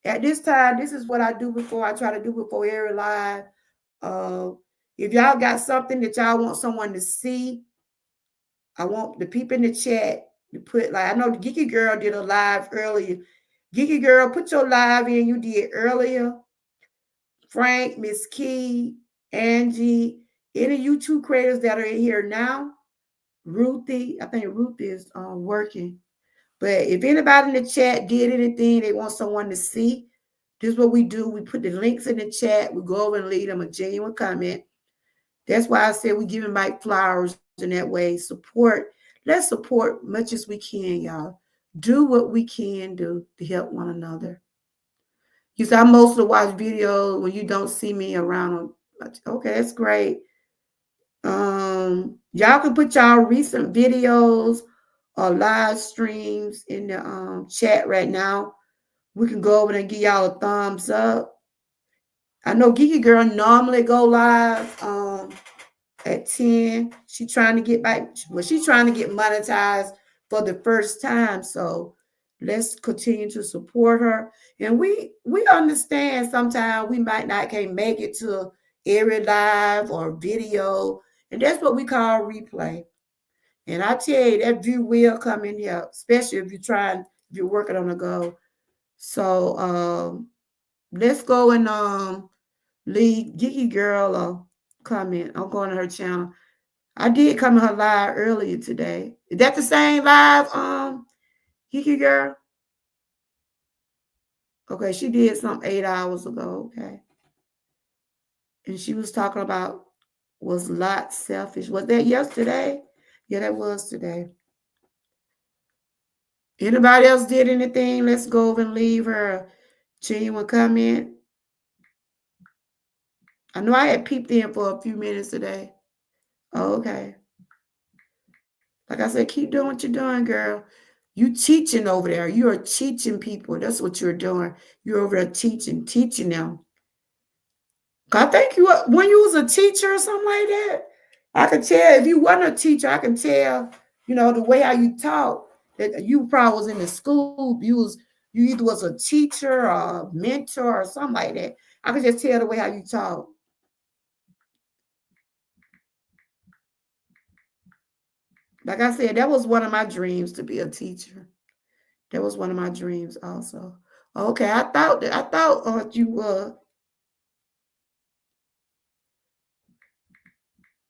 at this time, this is what I do before I try to do before every live. Uh, if y'all got something that y'all want someone to see, I want the people in the chat to put, like, I know the Geeky Girl did a live earlier. Geeky Girl, put your live in you did earlier. Frank, Miss Key, Angie, any YouTube creators that are in here now. Ruthie, I think Ruthie is working. But if anybody in the chat did anything they want someone to see, this is what we do. We put the links in the chat. We go over and leave them a genuine comment. That's why I said we giving Mike flowers in that way. Support. Let's support much as we can, y'all. Do what we can do to help one another. You see, I mostly watch videos when you don't see me around. Okay, that's great. Y'all can put y'all recent videos or live streams in the chat right now. We can go over and give y'all a thumbs up. I know Geeky Girl normally go live at 10. She's trying to get back. Well, she's trying to get monetized for the first time. So let's continue to support her. And we understand sometimes we might not can make it to every live or video. And that's what we call replay. And I tell you, that view will come in here, especially if you're working on a goal. So let's go and leave Geeky Girl a comment. I'm going to her channel. I did come to her live earlier today. Is that the same live, Geeky Girl? Okay, she did some 8 hours ago. Okay. And she was talking about was Lot selfish. Was that yesterday? Yeah, that was today. Anybody else did anything? Let's go over and leave her a genuine comment. I know I had peeped in for a few minutes today. Oh, okay. Like I said, keep doing what you're doing, girl. You teaching over there. You are teaching people. That's what you're doing. You're over there teaching them. I think when you was a teacher or something like that, I could tell if you wasn't a teacher, I can tell, the way how you talk, that you probably was in the school. You either was a teacher or a mentor or something like that. I could just tell the way how you talk. Like I said, that was one of my dreams to be a teacher. That was one of my dreams also. Okay, I thought you were.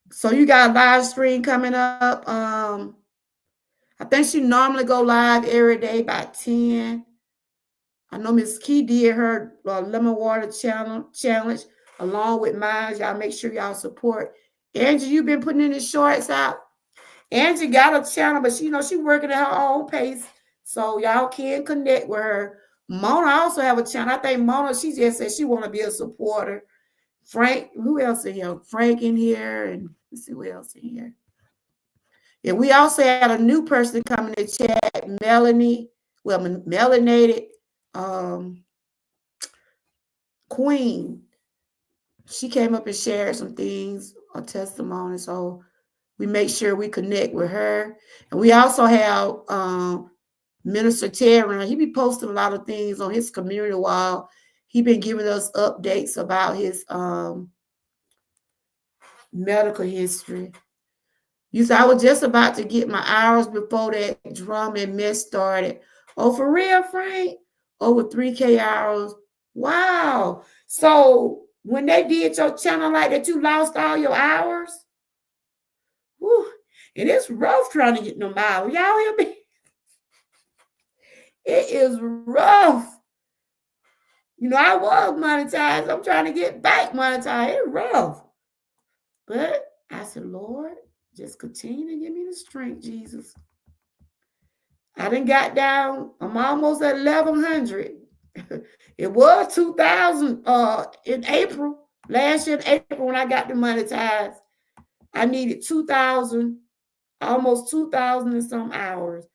So you got a live stream coming up. I think she normally go live every day by 10. I know Miss Key did her lemon water challenge along with mine. Y'all make sure y'all support. Angie, you've been putting in the shorts out. Angie got a channel, but she working at her own pace. So y'all can connect with her. Mona also have a channel. I think Mona, she just said she want to be a supporter. Frank, who else in here? Frank in here, and let's see who else in here. And we also had a new person coming to chat, Melanie, melanated Queen. She came up and shared some things, a testimony. So we make sure we connect with her. And we also have Minister Terry. He be posting a lot of things on his community wall. He been giving us updates about his medical history. You said I was just about to get my hours before that drum and mess started. Oh, for real, Frank? Over 3K hours. Wow. So when they did your channel like that, you lost all your hours. Whew. And it's rough trying to get them hours. Y'all hear me? It is rough. You know, I was monetized. I'm trying to get back monetized. It's rough. But I said, Lord, just continue to give me the strength, Jesus. I done got down. I'm almost at 1,100. It was 2,000 in April. Last year in April when I got demonetized. I needed 2,000, almost 2,000 and some hours.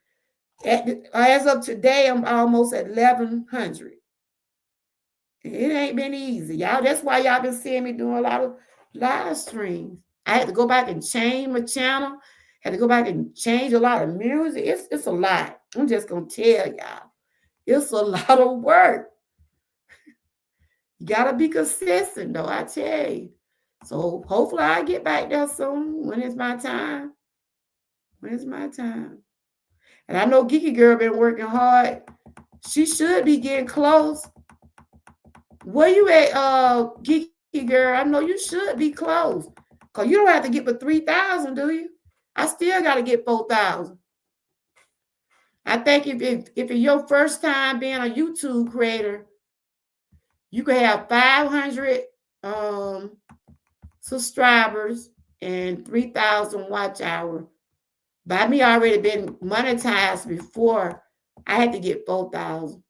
As of today, I'm almost at 1,100. It ain't been easy, y'all. That's why y'all been seeing me doing a lot of live streams. I had to go back and change my channel. Had to go back and change a lot of music. It's a lot. I'm just gonna tell y'all. It's a lot of work. You gotta be consistent, though, I tell you. So hopefully I get back there soon when it's my time. When it's my time. And I know Geeky Girl been working hard. She should be getting close. Where you at, Geeky Girl? I know you should be close. Because you don't have to get but 3,000, do you? I still got to get 4,000. I think if it's your first time being a YouTube creator, you could have 500 subscribers and 3,000 watch hours. By me already been monetized before, I had to get 4,000.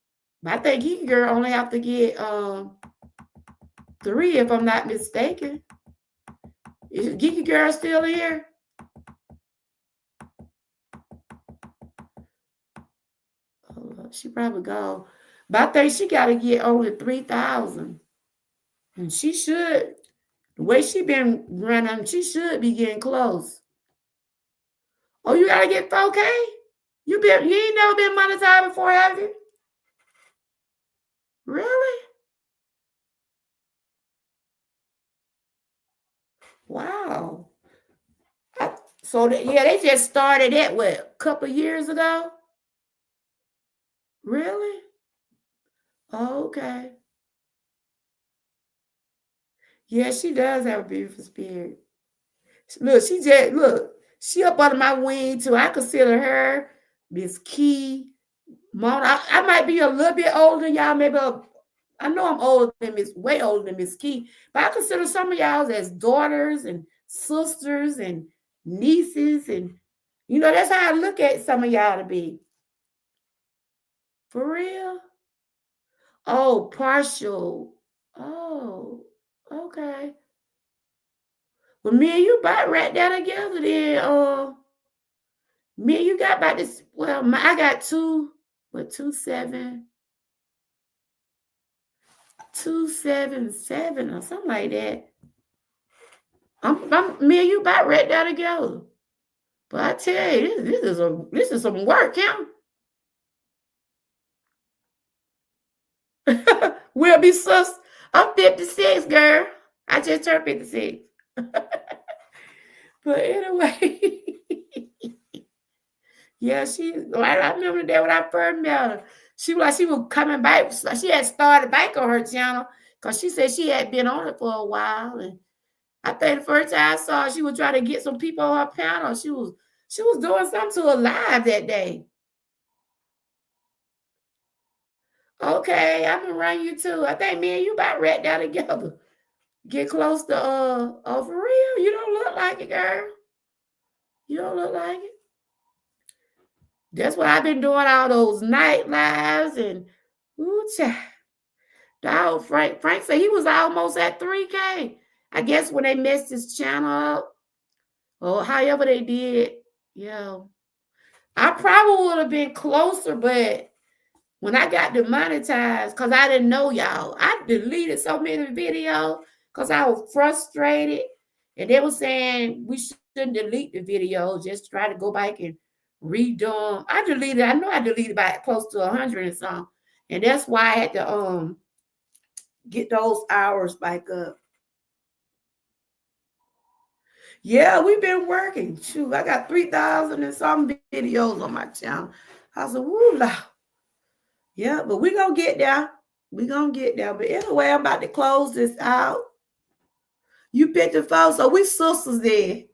But I think Geeky Girl only have to get 3 if I'm not mistaken. Is Geeky Girl still here? Oh, she probably gone. But I think she got to get only 3,000. And she should, the way she been running, she should be getting close. Oh, you got to get 4K? You ain't never been monetized before, have you? Really? Wow. They just started it, what, a couple of years ago? Really? Okay. Yeah, she does have a beautiful spirit. Look, she up under my wing too. I consider her Miss Key, Mona. I might be a little bit older than y'all, maybe I know I'm older than way older than Miss Key, but I consider some of y'all as daughters and sisters and nieces, and that's how I look at some of y'all to be. For real? Oh, partial. Oh, okay. Well, me and you about right there together then. Me and you got about this. Well, I got 277 or something like that. Me and you about right there together. But I tell you, this is some work, Kim. We'll be sus. I'm 56, girl. I just turned 56. But anyway, yeah, I remember the day when I first met her. She was coming back. She had started back on her channel because she said she had been on it for a while. And I think the first time I saw her, she was trying to get some people on her panel. She was doing something to a live that day. Okay, I'm gonna run you too. I think me and you about right down together. Get close to oh, for real? You don't look like it, girl. You don't look like it. That's why I've been doing all those night lives and dog, Frank said he was almost at 3K. I guess when they messed his channel up or however they did, yeah. I probably would have been closer, but when I got demonetized, because I didn't know y'all, I deleted so many videos because I was frustrated. And they were saying we shouldn't delete the videos, just try to go back and redo them. I know I deleted by close to 100 and something. And that's why I had to get those hours back up. Yeah, we've been working. Shoot, I got 3,000 and some videos on my channel. I said, woo, Lord. Yeah, but we're going to get there. We're going to get there. But anyway, I'm about to close this out. You 54, so we sisters then.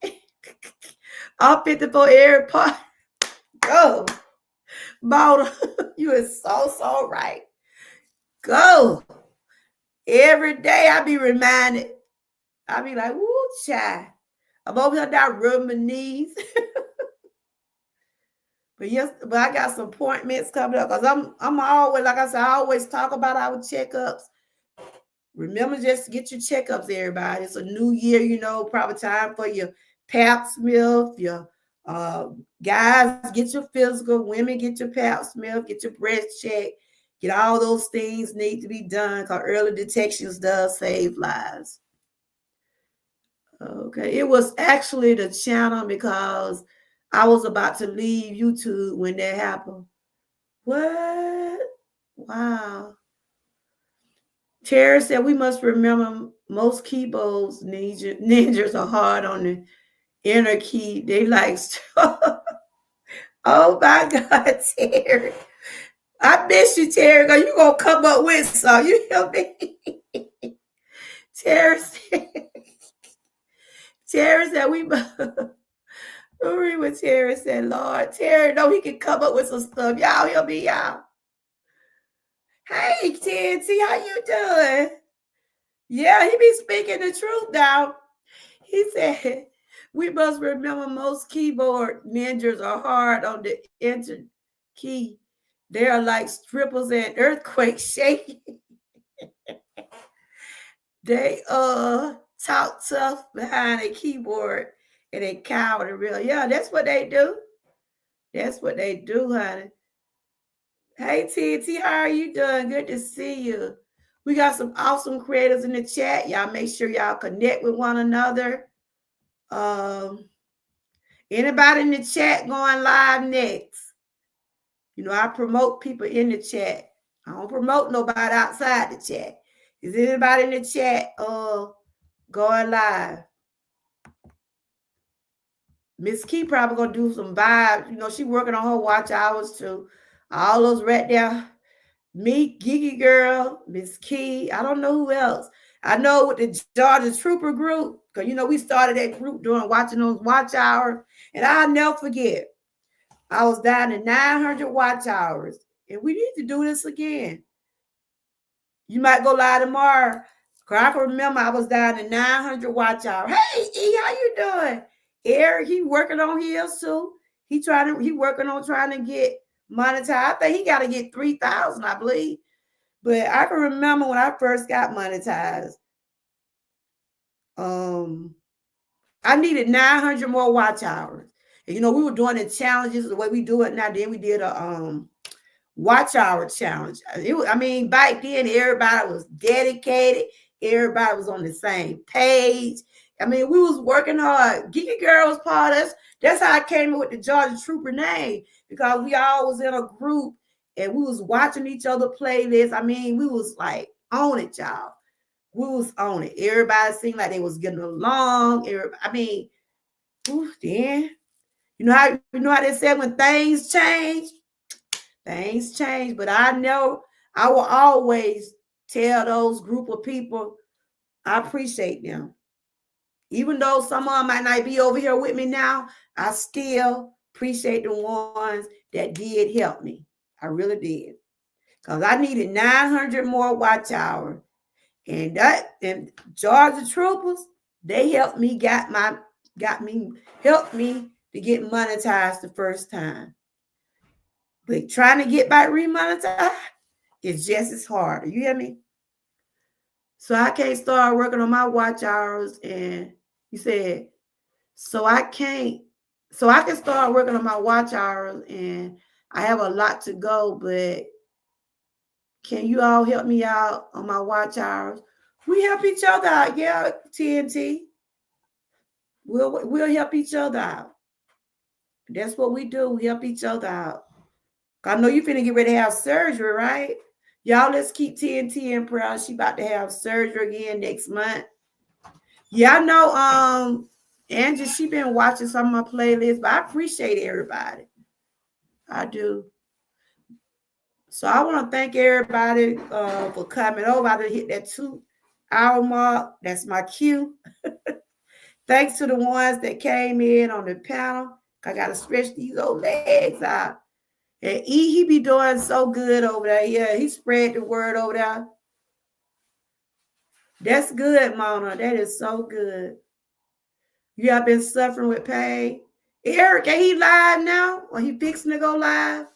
I'm 54 every part. Go. Mona, you is so right. Go. Every day I be reminded. I be like, woo, child. I'm over here now rubbing my knees. But yes, but I got some appointments coming up because I'm always, like I said, I always talk about our checkups. Remember, just to get your checkups, everybody. It's a new year, probably time for your pap smear, your guys get your physical, women get your pap smear, get your breast check, get all those things need to be done because early detections does save lives. Okay, it was actually the channel because I was about to leave YouTube when that happened. What? Wow. Terry said we must remember most keyboards ninjas are hard on the inner key. They like oh my God, Terry. I miss you, Terry, because you gonna come up with some. You hear me? Terry said we must read what Terry said, Lord. Terry know he can come up with some stuff. Y'all hear me, y'all. Hey, TNT, how you doing? Yeah, he be speaking the truth now. He said, we must remember most keyboard ninjas are hard on the enter key. They are like strippers and earthquakes shaking. They talk tough behind a keyboard and they cower the real. Yeah, that's what they do. That's what they do, honey. Hey TT, how are you doing? Good to see you. We got some awesome creators in the chat. Y'all make sure y'all connect with one another. Anybody in the chat going live next? I promote people in the chat. I don't promote nobody outside the chat. Is anybody in the chat going live? Miss Key probably gonna do some vibes. She working on her watch hours too. All those right there. Me, Gigi Girl, Miss Key. I don't know who else. I know with the Georgia Trooper group, because we started that group doing watching those watch hours. And I'll never forget. I was down to 900 watch hours. And we need to do this again. You might go live tomorrow. Cause I can remember I was down to 900 watch hours. Hey, E, how you doing? Eric, he working on his too. He working on trying to get monetized. I think he got to get 3,000, I believe. But I can remember when I first got monetized. I needed 900 more watch hours. And we were doing the challenges the way we do it now. Then we did a watch hour challenge. Back then everybody was dedicated. Everybody was on the same page. We was working hard. Geeky Girl was part of us. That's how I came up with the Georgia Trooper name, because we all was in a group and we was watching each other playlists. We was like on it, y'all. We was on it. Everybody seemed like they was getting along. Then you know how they said when things change. Things change, but I know I will always tell those group of people I appreciate them. Even though some of them might not be over here with me now, I still appreciate the ones that did help me. I really did. Because I needed 900 more watch hours. And Georgia Troopers, they helped me helped me to get monetized the first time. But trying to get back remonetized is just as hard. You hear me? So I can't start working on my watch hours. And you said, so I can start working on my watch hours, and I have a lot to go, but can you all help me out on my watch hours? We help each other out. Yeah, TNT. We'll help each other out. That's what we do. We help each other out. I know you finna get ready to have surgery, right? Y'all, let's keep TNT in prayer. She about to have surgery again next month. Yeah, I know. Angie, she been watching some of my playlists, but I appreciate everybody. I do. So I want to thank everybody for coming over. I done hit that hour mark. That's my cue. Thanks to the ones that came in on the panel. I got to stretch these old legs out. And he be doing so good over there. Yeah, he spread the word over there. That's good, Mona. That is so good. You have been suffering with pain. Eric, ain't he live now? Or he fixing to go live?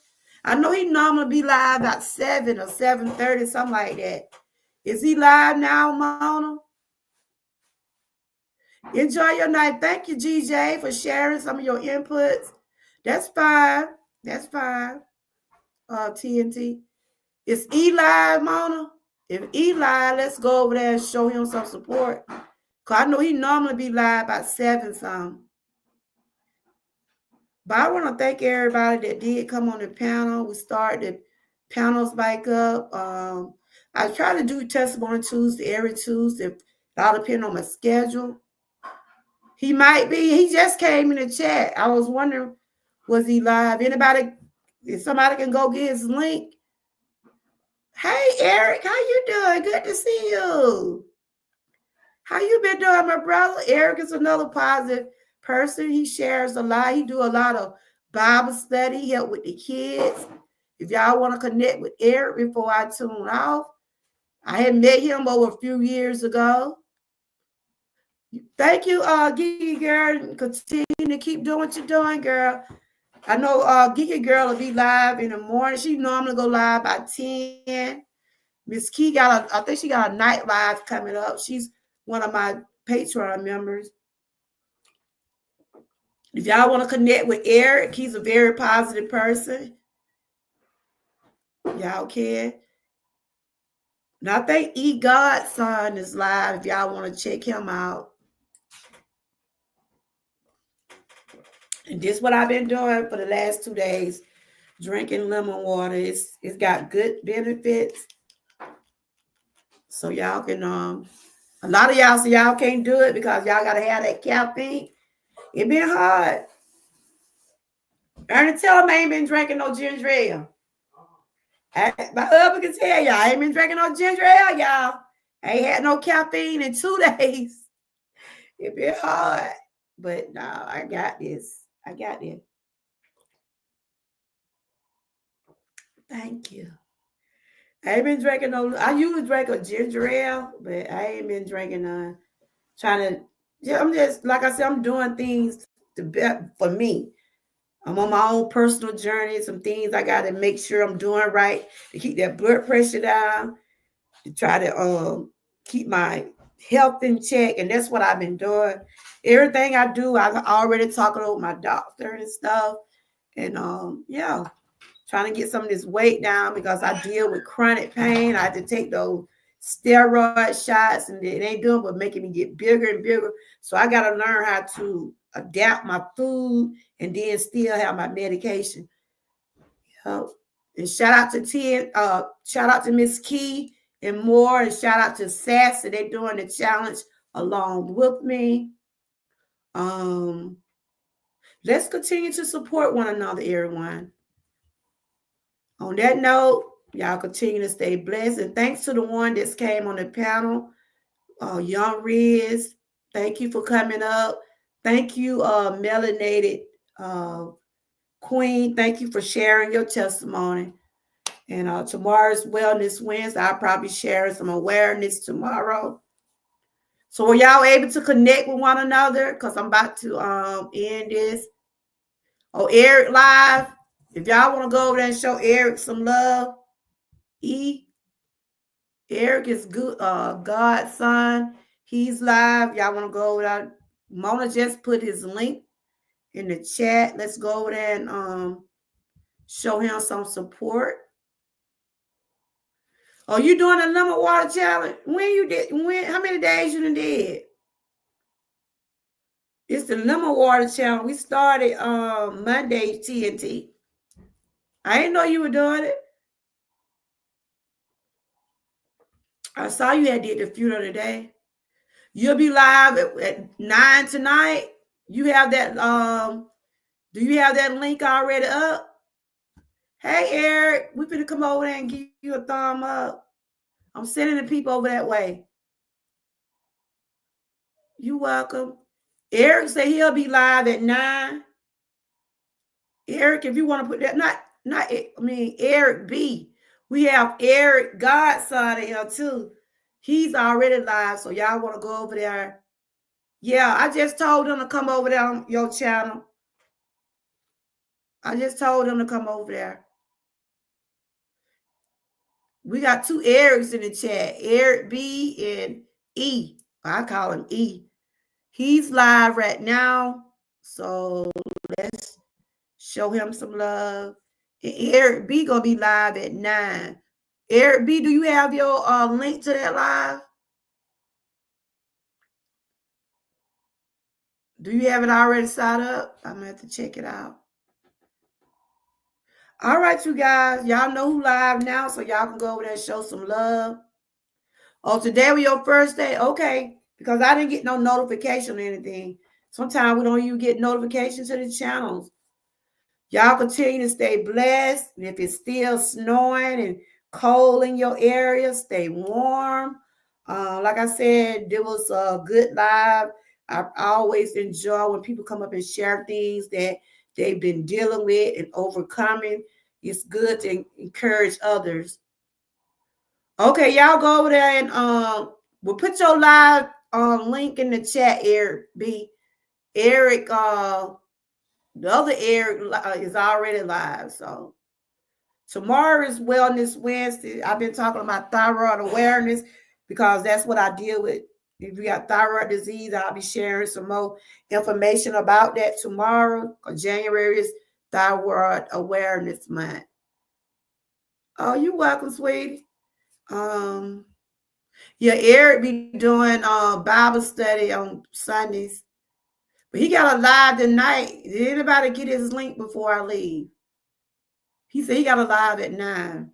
I know he normally be live about 7 or 7:30, something like that. Is he live now, Mona? Enjoy your night. Thank you, GJ, for sharing some of your inputs. That's fine. That's fine. TNT. Is Eli, Mona? If Eli, let's go over there and show him some support. Because I know he normally be live about 7 something. But I want to thank everybody that did come on the panel. We started the panels back up. I try to do Testimony Tuesday every Tuesday. It all depends on my schedule. He might be. He just came in the chat. I was wondering, was he live? Anybody, if somebody can go get his link. Hey, Eric, how you doing? Good to see you. How you been doing, my brother? Eric is another positive person. He shares a lot. He do a lot of Bible study. He help with the kids. If y'all want to connect with Eric before I tune off, I had met him over a few years ago. Thank you, Geeky Girl. Continue to keep doing what you're doing, girl. I know Geeky Girl will be live in the morning. She normally go live by 10. Miss Key I think she got a night live coming up. She's one of my Patreon members. If y'all want to connect with Eric, he's a very positive person. Y'all can. And I think E God's son is live if y'all want to check him out. And this is what I've been doing for the last 2 days. Drinking lemon water. It's got good benefits. So y'all can a lot of y'all say y'all can't do it because y'all gotta have that caffeine. It been hard. Ernie, tell him I ain't been drinking no ginger ale. My husband can tell y'all I ain't been drinking no ginger ale, y'all. I ain't had no caffeine in 2 days. It been hard. But no, I got this. I got this. Thank you. I ain't been drinking no. I usually drink a ginger ale, but I ain't been drinking none. Trying to. Yeah, I'm just like I said. I'm doing things for me. I'm on my own personal journey. Some things I got to make sure I'm doing right to keep that blood pressure down. To try to keep my health in check, and that's what I've been doing. Everything I do, I've already talking with my doctor and stuff, and yeah. Trying to get some of this weight down because I deal with chronic pain. I had to take those steroid shots and it ain't doing but making me get bigger and bigger. So I got to learn how to adapt my food and then still have my medication. And shout out to Miss Key and more, and shout out to Sassy. They're doing the challenge along with me. Let's continue to support one another, everyone. On that note, y'all continue to stay blessed. And thanks to the one that came on the panel, Young Riz. Thank you for coming up. Thank you, Melanated Queen. Thank you for sharing your testimony. And tomorrow's Wellness Wednesday. I'll probably share some awareness tomorrow. So are y'all able to connect with one another? Because I'm about to end this. Oh, Eric live. If y'all want to go over there and show Eric some love, Eric is good. God's son. He's live. Y'all want to go over there? Mona just put his link in the chat. Let's go over there and show him some support. Oh, you doing a lemon water challenge? How many days you done did? It's the lemon water challenge. We started Monday, TNT. I didn't know you were doing it. I saw you had did the funeral today. You'll be live at 9 tonight. You have that do you have that link already up? Hey Eric, we finna come over there and give you a thumb up. I'm sending the people over that way. You welcome. Eric said he'll be live at 9. Eric, if you want to put that, Eric B. We have Eric Godson in here too. He's already live, so y'all want to go over there. Yeah, I just told him to come over there on your channel. I just told him to come over there. We got 2 Erics in the chat, Eric B and E. I call him E. He's live right now, so let's show him some love. And Eric B gonna be live at 9. Eric B, do you have your link to that live? Do you have it already set up? I'm gonna have to check it out. All right, you guys, y'all know who live now, so y'all can go over there and show some love. Oh, today was your first day? Okay, because I didn't get no notification or anything. Sometimes we don't even get notifications to the channels. Y'all continue to stay blessed. And if it's still snowing and cold in your area, stay warm. Like I said, there was a good live. I always enjoy when people come up and share things that they've been dealing with and overcoming. It's good to encourage others. Okay, y'all go over there and we'll put your live link in the chat, Eric B. Eric, the other Eric is already live. So tomorrow is Wellness Wednesday. I've been talking about thyroid awareness because that's what I deal with. If you got thyroid disease, I'll be sharing some more information about that tomorrow. January is Thyroid Awareness Month. Oh, you're welcome, sweetie. Yeah, Eric be doing Bible study on Sundays. But he got a live tonight. Did anybody get his link before I leave? He said he got a live at 9.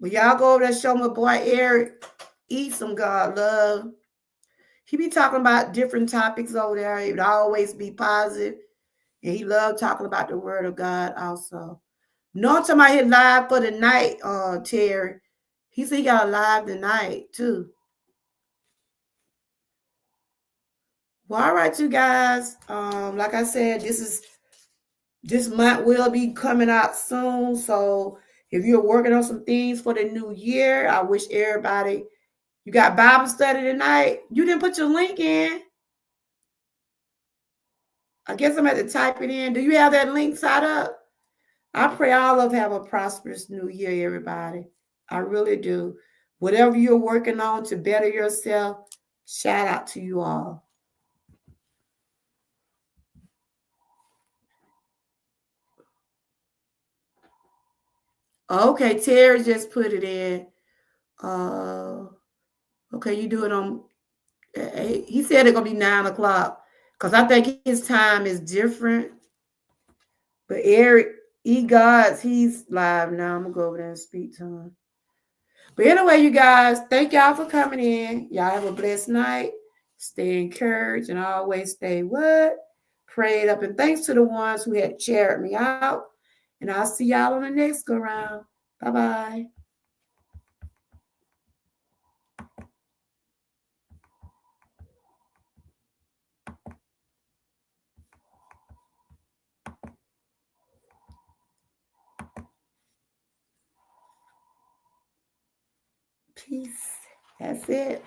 But y'all go over there and show my boy Eric eat some God love. He be talking about different topics over there. He would always be positive. And he loved talking about the word of God also. No, I'm talking about his live for the night, Terry. He said he got a live tonight too. Well, all right, you guys. Like I said, this month will be coming out soon. So if you're working on some things for the new year, I wish everybody, you got Bible study tonight. You didn't put your link in. I guess I'm going to type it in. Do you have that link set up? I pray all of have a prosperous new year, everybody. I really do. Whatever you're working on to better yourself, shout out to you all. Okay, Terry just put it in. Okay, you do it on. He said it's gonna be 9 o'clock because I think his time is different. But Eric Gods, he's live now. I'm gonna go over there and speak to him. But anyway, you guys, thank y'all for coming in. Y'all have a blessed night. Stay encouraged and always stay what? Prayed up. And thanks to the ones who had shared me out. And I'll see y'all on the next go round. Bye-bye. Peace. That's it.